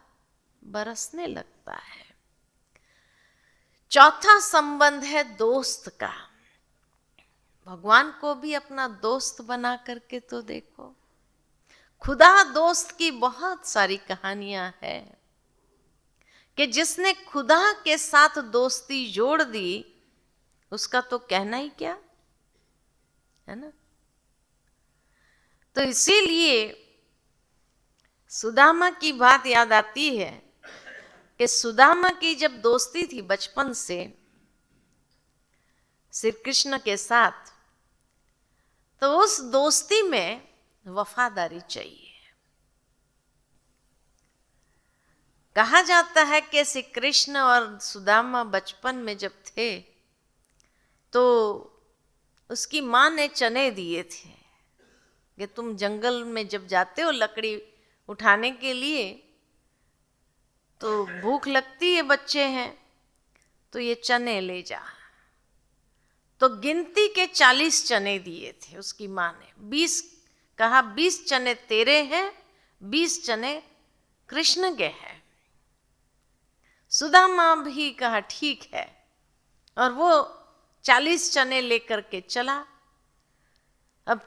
बरसने लगता है। चौथा संबंध है दोस्त का। भगवान को भी अपना दोस्त बना करके तो देखो। खुदा दोस्त की बहुत सारी कहानियां हैं कि जिसने खुदा के साथ दोस्ती जोड़ दी, उसका तो कहना ही क्या है ना। तो इसीलिए सुदामा की बात याद आती है कि सुदामा की जब दोस्ती थी बचपन से श्री कृष्ण के साथ, तो उस दोस्ती में वफादारी चाहिए। कहा जाता है कि श्री कृष्ण और सुदामा बचपन में जब थे तो उसकी माँ ने चने दिए थे कि तुम जंगल में जब जाते हो लकड़ी उठाने के लिए, तो भूख लगती है, बच्चे हैं, तो ये चने ले जा। तो गिनती के 40 चने दिए थे उसकी माँ ने। 20 कहा 20 चने तेरे हैं, 20 चने कृष्ण के हैं। सुदामा भी कहा ठीक है, और वो 40 चने लेकर के चला। अब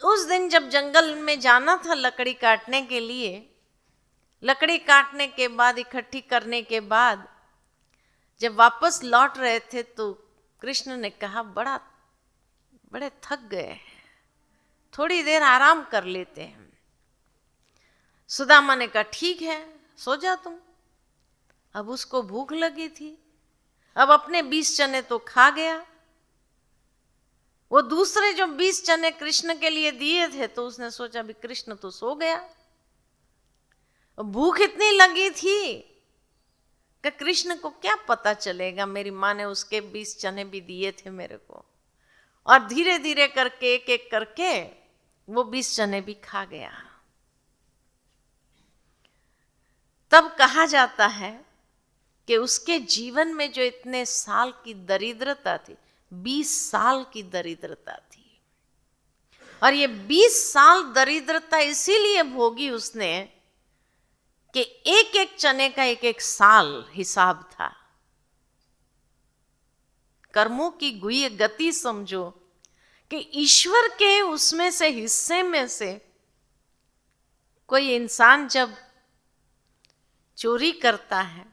उस दिन जब जंगल में जाना था लकड़ी काटने के लिए, लकड़ी काटने के बाद, इकट्ठी करने के बाद जब वापस लौट रहे थे तो कृष्ण ने कहा बड़े थक गए हैं, थोड़ी देर आराम कर लेते हैं। सुदामा ने कहा ठीक है, सो जा तुम। अब उसको भूख लगी थी, अब अपने 20 चने तो खा गया। वो दूसरे जो 20 चने कृष्ण के लिए दिए थे, तो उसने सोचा भी कृष्ण तो सो गया। भूख इतनी लगी थी कि कृष्ण को क्या पता चलेगा, मेरी माँ ने उसके 20 चने भी दिए थे मेरे को। और धीरे धीरे करके, एक एक करके वो 20 चने भी खा गया। तब कहा जाता है कि उसके जीवन में जो इतने साल की दरिद्रता थी, 20 साल की दरिद्रता थी, और ये 20 साल दरिद्रता इसीलिए भोगी उसने कि एक एक चने का एक एक साल हिसाब था। कर्मों की गुह्य गति समझो कि ईश्वर के उसमें से हिस्से में से कोई इंसान जब चोरी करता है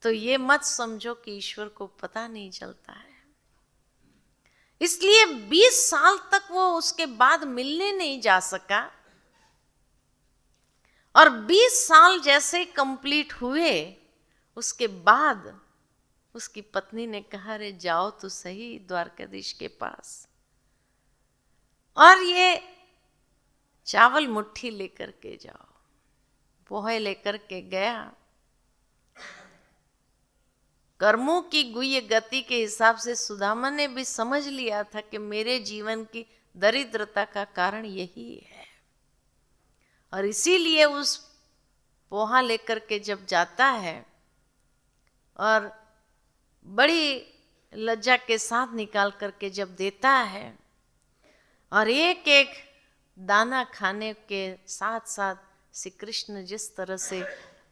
तो ये मत समझो कि ईश्वर को पता नहीं चलता है। इसलिए 20 साल तक वो उसके बाद मिलने नहीं जा सका, और 20 साल जैसे कंप्लीट हुए उसके बाद उसकी पत्नी ने कहा, रे जाओ तो सही द्वारकाधीश के पास, और ये चावल मुट्ठी लेकर के जाओ। पोहे लेकर के गया। कर्मों की गुह्य गति के हिसाब से सुदामा ने भी समझ लिया था कि मेरे जीवन की दरिद्रता का कारण यही है, और इसीलिए उस पोहा लेकर के जब जाता है और बड़ी लज्जा के साथ निकाल करके जब देता है, और एक एक दाना खाने के साथ साथ श्री कृष्ण जिस तरह से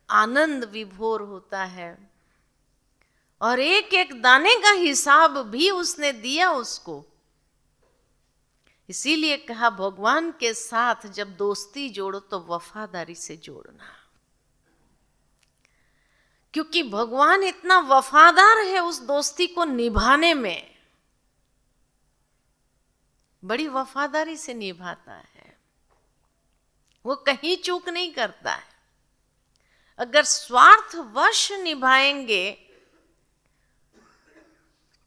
आनंद विभोर होता है, और एक एक दाने का हिसाब भी उसने दिया उसको। इसीलिए कहा भगवान के साथ जब दोस्ती जोड़ो तो वफादारी से जोड़ना, क्योंकि भगवान इतना वफादार है उस दोस्ती को निभाने में, बड़ी वफादारी से निभाता है, वो कहीं चूक नहीं करता है। अगर स्वार्थवश निभाएंगे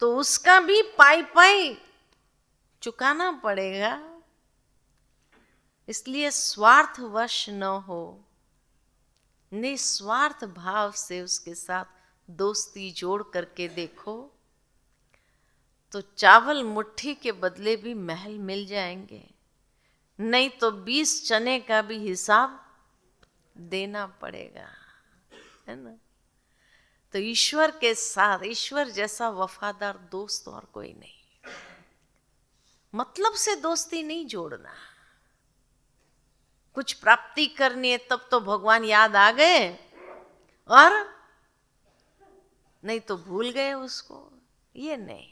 तो उसका भी पाई पाई चुकाना पड़ेगा। इसलिए स्वार्थवश न हो, निस्वार्थ भाव से उसके साथ दोस्ती जोड़ करके देखो तो चावल मुट्ठी के बदले भी महल मिल जाएंगे, नहीं तो 20 चने का भी हिसाब देना पड़ेगा, है ना। तो ईश्वर के साथ, ईश्वर जैसा वफादार दोस्त और कोई नहीं। मतलब से दोस्ती नहीं जोड़ना। कुछ प्राप्ति करनी है तब तो भगवान याद आ गए, और नहीं तो भूल गए उसको, ये नहीं।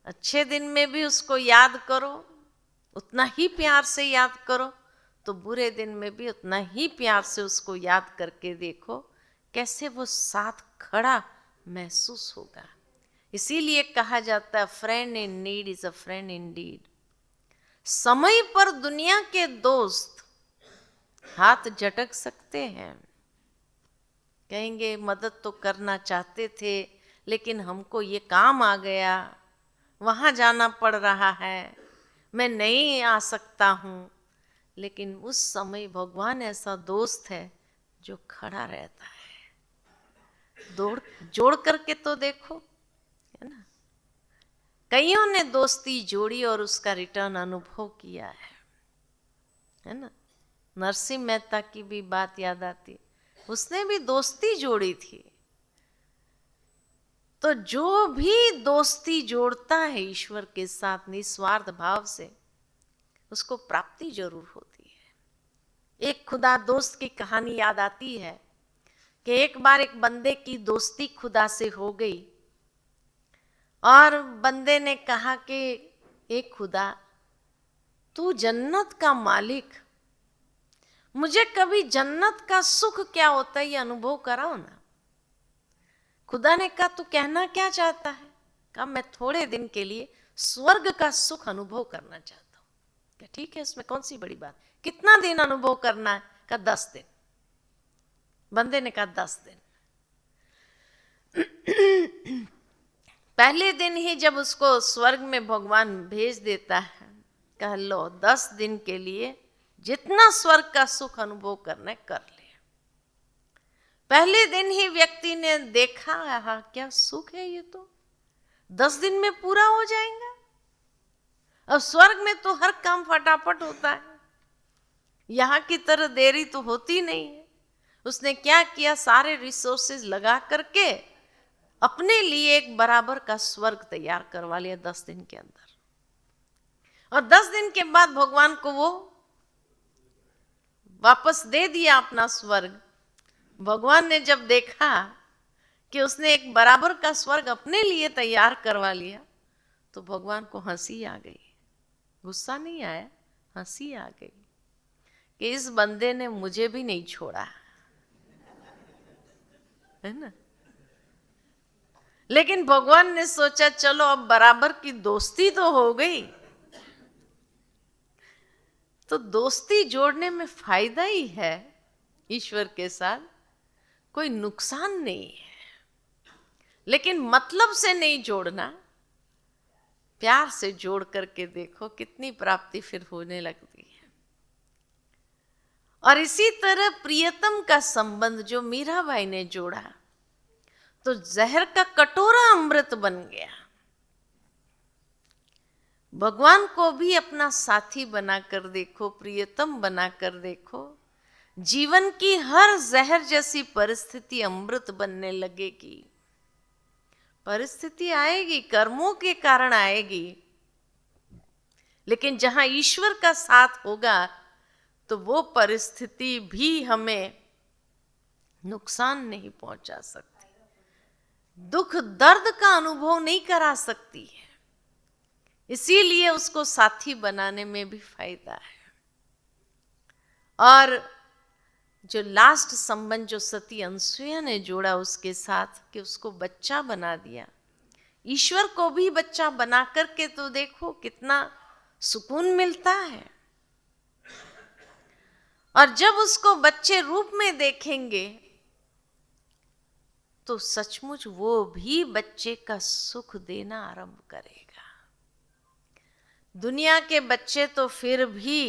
अच्छे दिन में भी उसको याद करो, उतना ही प्यार से याद करो, तो बुरे दिन में भी उतना ही प्यार से उसको याद करके देखो, कैसे वो साथ खड़ा महसूस होगा। इसीलिए कहा जाता है friend in need is a friend Indeed. समय पर दुनिया के दोस्त हाथ झटक सकते हैं, कहेंगे मदद तो करना चाहते थे लेकिन हमको ये काम आ गया, वहां जाना पड़ रहा है, मैं नहीं आ सकता हूं। लेकिन उस समय भगवान ऐसा दोस्त है जो खड़ा रहता है। जोड़ करके तो देखो, है ना। कईयों ने दोस्ती जोड़ी और उसका रिटर्न अनुभव किया है ना। नरसिंह मेहता की भी बात याद आती। उसने भी दोस्ती जोड़ी थी। तो जो भी दोस्ती जोड़ता है ईश्वर के साथ निस्वार्थ भाव से, उसको प्राप्ति जरूर होती है। एक खुदा दोस्त की कहानी याद आती है कि एक बार एक बंदे की दोस्ती खुदा से हो गई और बंदे ने कहा कि एक खुदा, तू जन्नत का मालिक, मुझे कभी जन्नत का सुख क्या होता है ये अनुभव कराओ ना। खुदा ने कहा, तू कहना क्या चाहता है? कहा, मैं थोड़े दिन के लिए स्वर्ग का सुख अनुभव करना चाहता हूं। क्या ठीक है, इसमें कौन सी बड़ी बात? कितना दिन अनुभव करना है? कहा 10 दिन। बंदे ने कहा 10 दिन। पहले दिन ही जब उसको स्वर्ग में भगवान भेज देता है, कह लो 10 दिन के लिए जितना स्वर्ग का सुख अनुभव करना है कर ले। पहले दिन ही व्यक्ति ने देखा, हाँ क्या सुख है ये, तो 10 दिन में पूरा हो जाएगा। अब स्वर्ग में तो हर काम फटाफट होता है, यहां की तरह देरी तो होती नहीं है। उसने क्या किया, सारे रिसोर्सेज लगा करके अपने लिए एक बराबर का स्वर्ग तैयार करवा लिया 10 दिन के अंदर। और 10 दिन के बाद भगवान को वो वापस दे दिया अपना स्वर्ग। भगवान ने जब देखा कि उसने एक बराबर का स्वर्ग अपने लिए तैयार करवा लिया, तो भगवान को हंसी आ गई। गुस्सा नहीं आया, हंसी आ गई कि इस बंदे ने मुझे भी नहीं छोड़ा, है ना। लेकिन भगवान ने सोचा चलो अब बराबर की दोस्ती तो हो गई, तो दोस्ती जोड़ने में फायदा ही है ईश्वर के साथ, कोई नुकसान नहीं है। लेकिन मतलब से नहीं जोड़ना, प्यार से जोड़ करके देखो कितनी प्राप्ति फिर होने लगती है। और इसी तरह प्रियतम का संबंध जो मीराबाई ने जोड़ा, तो जहर का कटोरा अमृत बन गया। भगवान को भी अपना साथी बनाकर देखो, प्रियतम बनाकर देखो, जीवन की हर जहर जैसी परिस्थिति अमृत बनने लगेगी। परिस्थिति आएगी, कर्मों के कारण आएगी, लेकिन जहां ईश्वर का साथ होगा तो वो परिस्थिति भी हमें नुकसान नहीं पहुंचा सकती, दुख दर्द का अनुभव नहीं करा सकती है। इसीलिए उसको साथी बनाने में भी फायदा है। और जो लास्ट संबंध जो सती अनसुया ने जोड़ा उसके साथ, कि उसको बच्चा बना दिया, ईश्वर को भी बच्चा बना करके तो देखो कितना सुकून मिलता है। और जब उसको बच्चे रूप में देखेंगे तो सचमुच वो भी बच्चे का सुख देना आरंभ करेगा। दुनिया के बच्चे तो फिर भी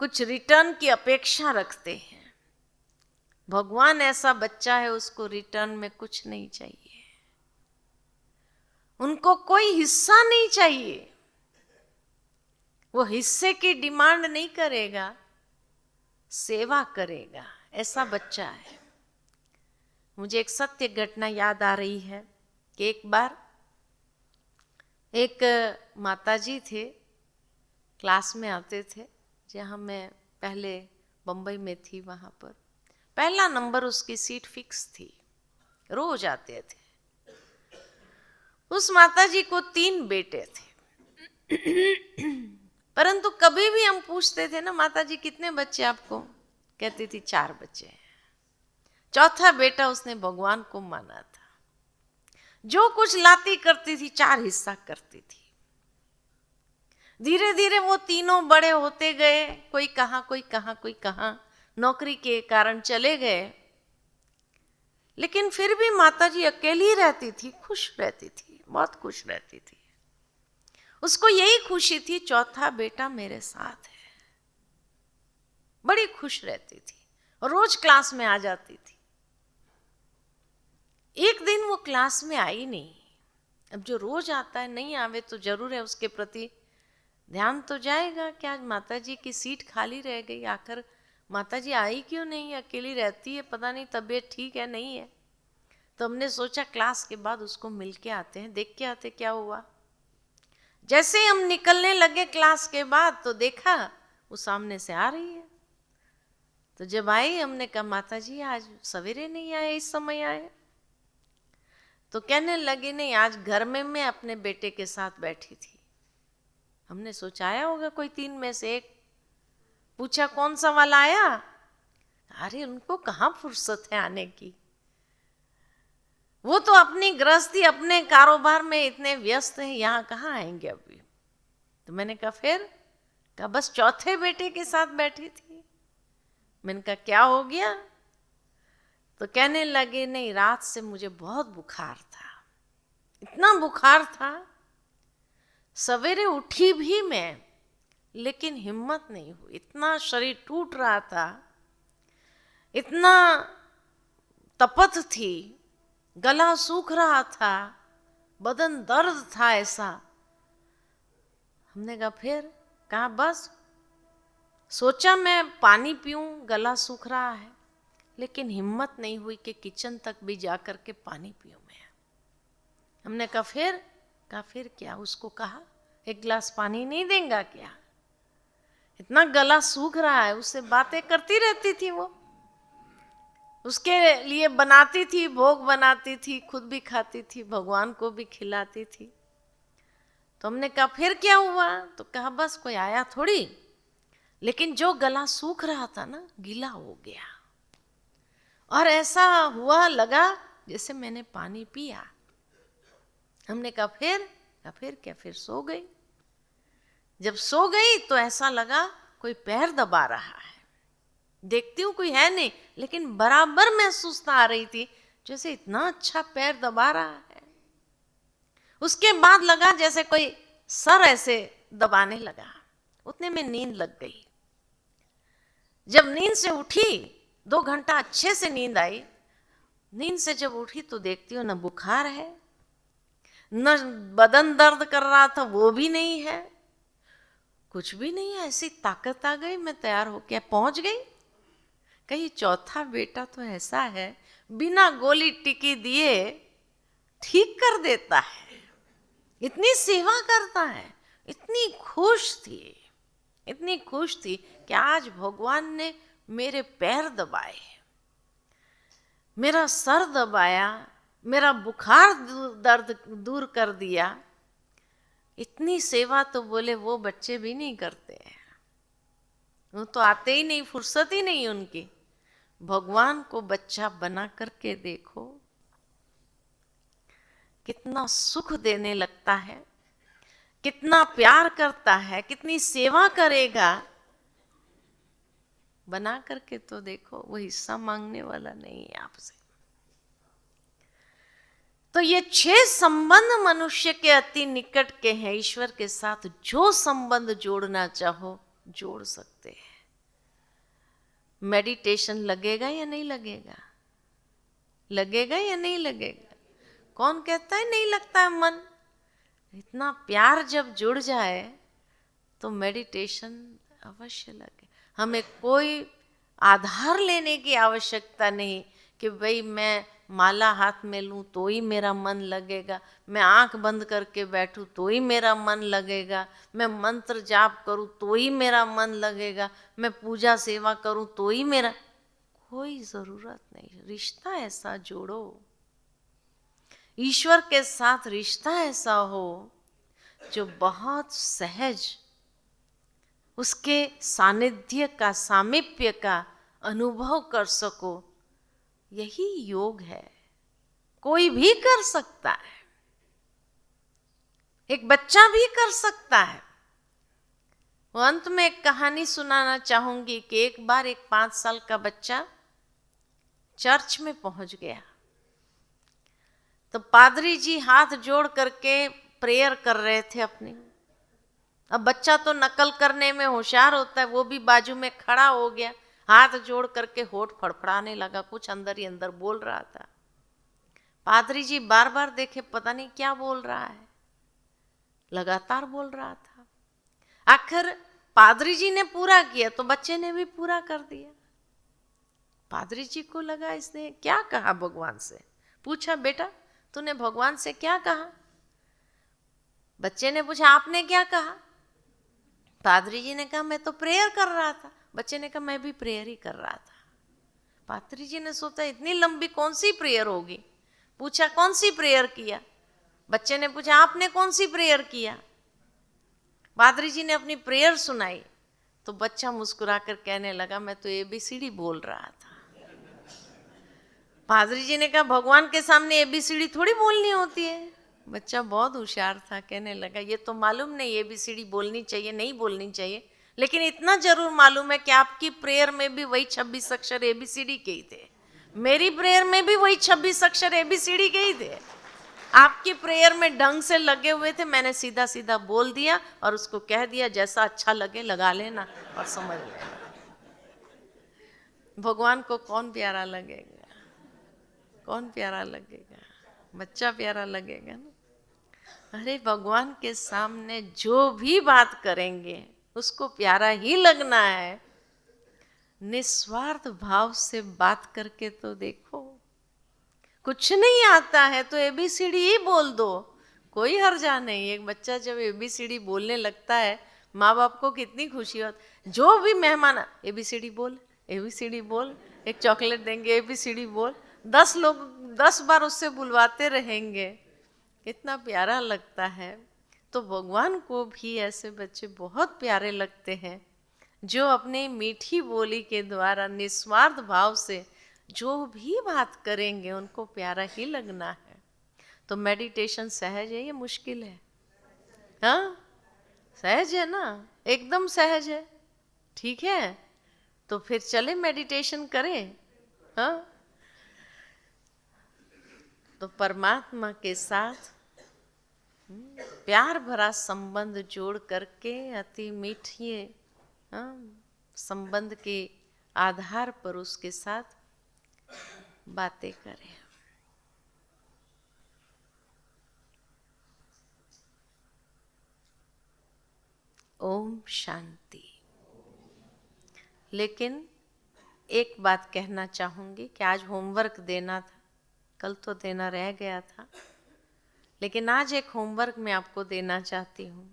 कुछ रिटर्न की अपेक्षा रखते हैं। भगवान ऐसा बच्चा है, उसको रिटर्न में कुछ नहीं चाहिए, उनको कोई हिस्सा नहीं चाहिए, वो हिस्से की डिमांड नहीं करेगा, सेवा करेगा। ऐसा बच्चा है। मुझे एक सत्य घटना याद आ रही है कि एक बार एक माताजी थे, क्लास में आते थे, जहाँ मैं पहले बम्बई में थी, वहाँ पर पहला नंबर उसकी सीट फिक्स थी, रोज आते थे। उस माताजी को 3 बेटे थे। परंतु कभी भी हम पूछते थे ना, माताजी कितने बच्चे आपको? कहती थी 4 बच्चे हैं। चौथा बेटा उसने भगवान को माना था। जो कुछ लाती करती थी 4 हिस्सा करती थी। धीरे धीरे वो तीनों बड़े होते गए, कोई कहाँ कोई कहाँ कोई कहाँ, नौकरी के कारण चले गए। लेकिन फिर भी माताजी अकेली रहती थी, खुश रहती थी, बहुत खुश रहती थी। उसको यही खुशी थी, चौथा बेटा मेरे साथ है। बड़ी खुश रहती थी और रोज क्लास में आ जाती थी। एक दिन वो क्लास में आई नहीं। अब जो रोज आता है, नहीं आवे तो जरूर है उसके प्रति ध्यान तो जाएगा कि आज माता जी की सीट खाली रह गई, आखिर माता जी आई क्यों नहीं, अकेली रहती है, पता नहीं तबीयत ठीक है नहीं है। तो हमने सोचा क्लास के बाद उसको मिल के आते हैं, देख के आते क्या हुआ। जैसे ही हम निकलने लगे क्लास के बाद तो देखा वो सामने से आ रही है। तो जब आई हमने कहा माता जी आज सवेरे नहीं आए, इस समय आए। तो कहने लगे नहीं, आज घर में मैं अपने बेटे के साथ बैठी थी। हमने सोचा आया होगा कोई 3 में से एक। पूछा कौन सा वाला आया? अरे उनको कहाँ फुर्सत है आने की, वो तो अपनी गृहस्थी अपने कारोबार में इतने व्यस्त हैं, यहाँ कहाँ आएंगे अभी। तो मैंने कहा फिर? कहा बस चौथे बेटे के साथ बैठी थी। मैंने कहा क्या हो गया? तो कहने लगे नहीं, रात से मुझे बहुत बुखार था, इतना बुखार था, सवेरे उठी भी मैं लेकिन हिम्मत नहीं हुई, इतना शरीर टूट रहा था, इतना तपत थी, गला सूख रहा था, बदन दर्द था ऐसा। हमने कहा फिर? कहा बस सोचा मैं पानी पीऊं, गला सूख रहा है, लेकिन हिम्मत नहीं हुई कि किचन तक भी जाकर के पानी पीऊं मैं। हमने कहा फिर? कहा फिर क्या? उसको कहा 1 गिलास पानी नहीं देगा क्या? इतना गला सूख रहा है। उससे बातें करती रहती थी, वो उसके लिए बनाती थी, भोग बनाती थी, खुद भी खाती थी, भगवान को भी खिलाती थी। तो हमने कहा फिर क्या हुआ? तो कहा बस कोई आया थोड़ी, लेकिन जो गला सूख रहा था ना गीला हो गया, और ऐसा हुआ लगा जैसे मैंने पानी पिया। हमने कहा फिर? कहा फिर क्या? फिर सो गई। जब सो गई तो ऐसा लगा कोई पैर दबा रहा है, देखती हूँ कोई है नहीं, लेकिन बराबर महसूस आ रही थी जैसे इतना अच्छा पैर दबा रहा है। उसके बाद लगा जैसे कोई सर ऐसे दबाने लगा, उतने में नींद लग गई। जब नींद से उठी, 2 घंटा अच्छे से नींद आई। नींद से जब उठी तो देखती हूँ न बुखार है, न बदन दर्द कर रहा था वो भी नहीं है, कुछ भी नहीं है। ऐसी ताकत आ गई, मैं तैयार होकर पहुंच गई। कहीं चौथा बेटा तो ऐसा है बिना गोली टिकी दिए ठीक कर देता है, इतनी सेवा करता है। इतनी खुश थी, इतनी खुश थी कि आज भगवान ने मेरे पैर दबाए, मेरा सर दबाया, मेरा बुखार दर्द दूर कर दिया। इतनी सेवा तो बोले वो बच्चे भी नहीं करते हैं, वो तो आते ही नहीं, फुर्सत ही नहीं उनकी। भगवान को बच्चा बना करके देखो, कितना सुख देने लगता है, कितना प्यार करता है, कितनी सेवा करेगा। बना करके तो देखो, वो हिस्सा मांगने वाला नहीं है आपसे। तो ये 6 संबंध मनुष्य के अति निकट के हैं। ईश्वर के साथ जो संबंध जोड़ना चाहो जोड़ सकते हैं। मेडिटेशन लगेगा या नहीं लगेगा? लगेगा या नहीं लगेगा? कौन कहता है नहीं लगता है मन? इतना प्यार जब जुड़ जाए तो मेडिटेशन अवश्य लगे। हमें कोई आधार लेने की आवश्यकता नहीं कि भाई मैं माला हाथ में लूँ तो ही मेरा मन लगेगा, मैं आंख बंद करके बैठूँ तो ही मेरा मन लगेगा, मैं मंत्र जाप करूँ तो ही मेरा मन लगेगा, मैं पूजा सेवा करूँ तो ही मेरा। कोई ज़रूरत नहीं। रिश्ता ऐसा जोड़ो, ईश्वर के साथ रिश्ता ऐसा हो जो बहुत सहज, उसके सानिध्य का, सामीप्य का अनुभव कर सको। यही योग है, कोई भी कर सकता है, एक बच्चा भी कर सकता है। वो अंत में एक कहानी सुनाना चाहूंगी कि एक बार एक 5 साल का बच्चा चर्च में पहुंच गया। तो पादरी जी हाथ जोड़ करके प्रेयर कर रहे थे अपनी। अब बच्चा तो नकल करने में होशियार होता है, वो भी बाजू में खड़ा हो गया, हाथ जोड़ करके होठ फड़फड़ाने लगा, कुछ अंदर ही अंदर बोल रहा था। पादरी जी बार बार देखे, पता नहीं क्या बोल रहा है, लगातार बोल रहा था। आखिर पादरी जी ने पूरा किया तो बच्चे ने भी पूरा कर दिया। पादरी जी को लगा इसने क्या कहा भगवान से, पूछा बेटा तूने भगवान से क्या कहा? बच्चे ने पूछा आपने क्या कहा? पादरी जी ने कहा मैं तो प्रेयर कर रहा था। बच्चे ने कहा मैं भी प्रेयर ही कर रहा था। पादरी जी ने सोचा इतनी लंबी कौन सी प्रेयर होगी, पूछा कौन सी प्रेयर किया? बच्चे ने पूछा आपने कौन सी प्रेयर किया? पादरी जी ने अपनी प्रेयर सुनाई तो बच्चा मुस्कुराकर कहने लगा मैं तो एबीसीडी बोल रहा था। पादरी जी ने कहा भगवान के सामने एबीसीडी थोड़ी बोलनी होती है। बच्चा बहुत होशियार था, कहने लगा ये तो मालूम नहीं एबीसीडी बोलनी चाहिए नहीं बोलनी चाहिए, लेकिन इतना जरूर मालूम है कि आपकी प्रेयर में भी वही 26 अक्षर एबीसीडी के ही थे, मेरी प्रेयर में भी वही 26 अक्षर एबीसीडी के ही थे। आपकी प्रेयर में ढंग से लगे हुए थे, मैंने सीधा सीधा बोल दिया और उसको कह दिया जैसा अच्छा लगे लगा लेना और समझ लेना। भगवान को कौन प्यारा लगेगा? कौन प्यारा लगेगा? बच्चा प्यारा लगेगा ना। अरे भगवान के सामने जो भी बात करेंगे उसको प्यारा ही लगना है। निस्वार्थ भाव से बात करके तो देखो। कुछ नहीं आता है तो एबीसीडी ही बोल दो, कोई हर्जा नहीं। एक बच्चा जब एबीसीडी बोलने लगता है माँ बाप को कितनी खुशी होती। जो भी मेहमान एबीसीडी बोल एबीसीडी बोल, एक चॉकलेट देंगे एबीसीडी बोल, 10 लोग 10 बार उससे बुलवाते रहेंगे, कितना प्यारा लगता है। तो भगवान को भी ऐसे बच्चे बहुत प्यारे लगते हैं जो अपने मीठी बोली के द्वारा निस्वार्थ भाव से जो भी बात करेंगे उनको प्यारा ही लगना है। तो मेडिटेशन सहज है या मुश्किल है? हाँ सहज है ना, एकदम सहज है। ठीक है तो फिर चले मेडिटेशन करें। हाँ तो परमात्मा के साथ प्यार भरा संबंध जोड़ करके अति मीठी संबंध के आधार पर उसके साथ बातें करें। ओम शांति। लेकिन एक बात कहना चाहूंगी कि आज होमवर्क देना था, कल तो देना रह गया था, लेकिन आज एक होमवर्क मैं आपको देना चाहती हूँ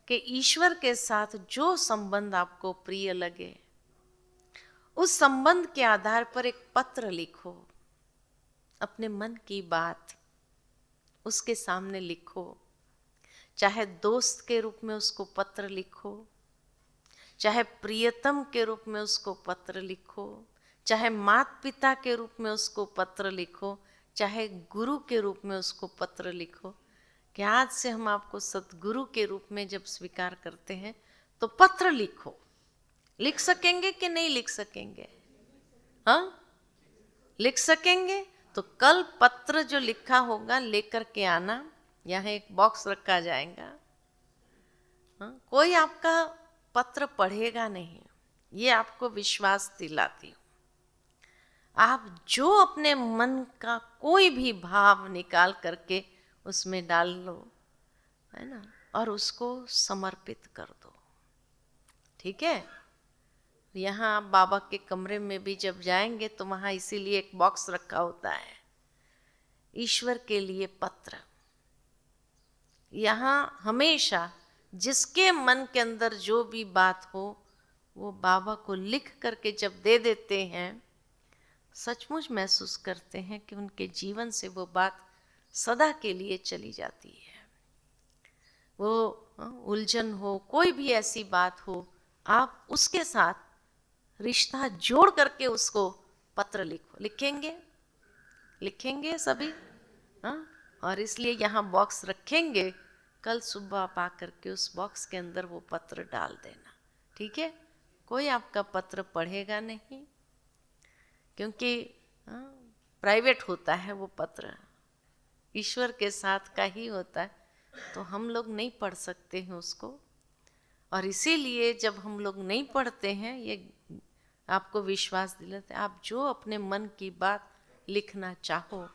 कि ईश्वर के साथ जो संबंध आपको प्रिय लगे उस संबंध के आधार पर एक पत्र लिखो, अपने मन की बात उसके सामने लिखो। चाहे दोस्त के रूप में उसको पत्र लिखो, चाहे प्रियतम के रूप में उसको पत्र लिखो, चाहे माता पिता के रूप में उसको पत्र लिखो, चाहे गुरु के रूप में उसको पत्र लिखो। कि आज से हम आपको सतगुरु के रूप में जब स्वीकार करते हैं तो पत्र लिखो। लिख सकेंगे कि नहीं लिख सकेंगे? हाँ लिख सकेंगे तो कल पत्र जो लिखा होगा लेकर के आना, यहाँ एक बॉक्स रखा जाएगा। हाँ? कोई आपका पत्र पढ़ेगा नहीं, ये आपको विश्वास दिलाती हूँ। आप जो अपने मन का कोई भी भाव निकाल करके उसमें डाल लो, है ना, और उसको समर्पित कर दो। ठीक है? यहाँ आप बाबा के कमरे में भी जब जाएंगे तो वहाँ इसीलिए एक बॉक्स रखा होता है, ईश्वर के लिए पत्र। यहाँ हमेशा जिसके मन के अंदर जो भी बात हो वो बाबा को लिख करके जब दे देते हैं, सचमुच महसूस करते हैं कि उनके जीवन से वो बात सदा के लिए चली जाती है। वो उलझन हो, कोई भी ऐसी बात हो, आप उसके साथ रिश्ता जोड़ करके उसको पत्र लिखो। लिखेंगे सभी? हाँ। और इसलिए यहाँ बॉक्स रखेंगे, कल सुबह आप आकर के उस बॉक्स के अंदर वो पत्र डाल देना। ठीक है? कोई आपका पत्र पढ़ेगा नहीं, क्योंकि प्राइवेट होता है वो पत्र, ईश्वर के साथ का ही होता है, तो हम लोग नहीं पढ़ सकते हैं उसको। और इसीलिए जब हम लोग नहीं पढ़ते हैं, ये आपको विश्वास दिलाते, आप जो अपने मन की बात लिखना चाहो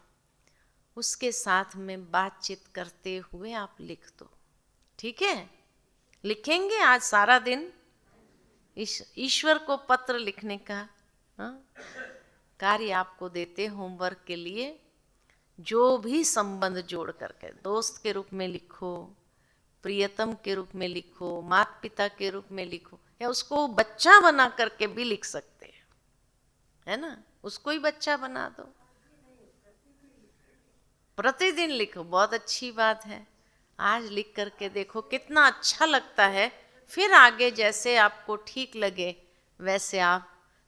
उसके साथ में बातचीत करते हुए आप लिख दो। ठीक है? लिखेंगे आज सारा दिन ईश्वर को पत्र लिखने का कार्य आपको देते होमवर्क के लिए। जो भी संबंध जोड़ करके दोस्त के रूप में लिखो, प्रियतम के रूप में लिखो, माता पिता के रूप में लिखो, या उसको बच्चा बना करके भी लिख सकते हैं, है ना, उसको ही बच्चा बना दो, प्रतिदिन लिखो, बहुत अच्छी बात है। आज लिख करके देखो कितना अच्छा लगता है। फिर आगे जैसे आपको ठीक लगे वैसे आप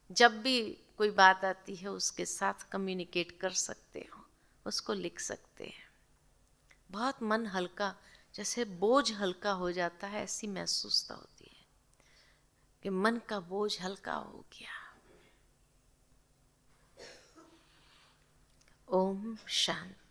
जब भी कोई बात आती है उसके साथ कम्युनिकेट कर सकते हो, उसको लिख सकते हैं। बहुत मन हल्का, जैसे बोझ हल्का हो जाता है, ऐसी महसूसता होती है कि मन का बोझ हल्का हो गया। ओम शांति।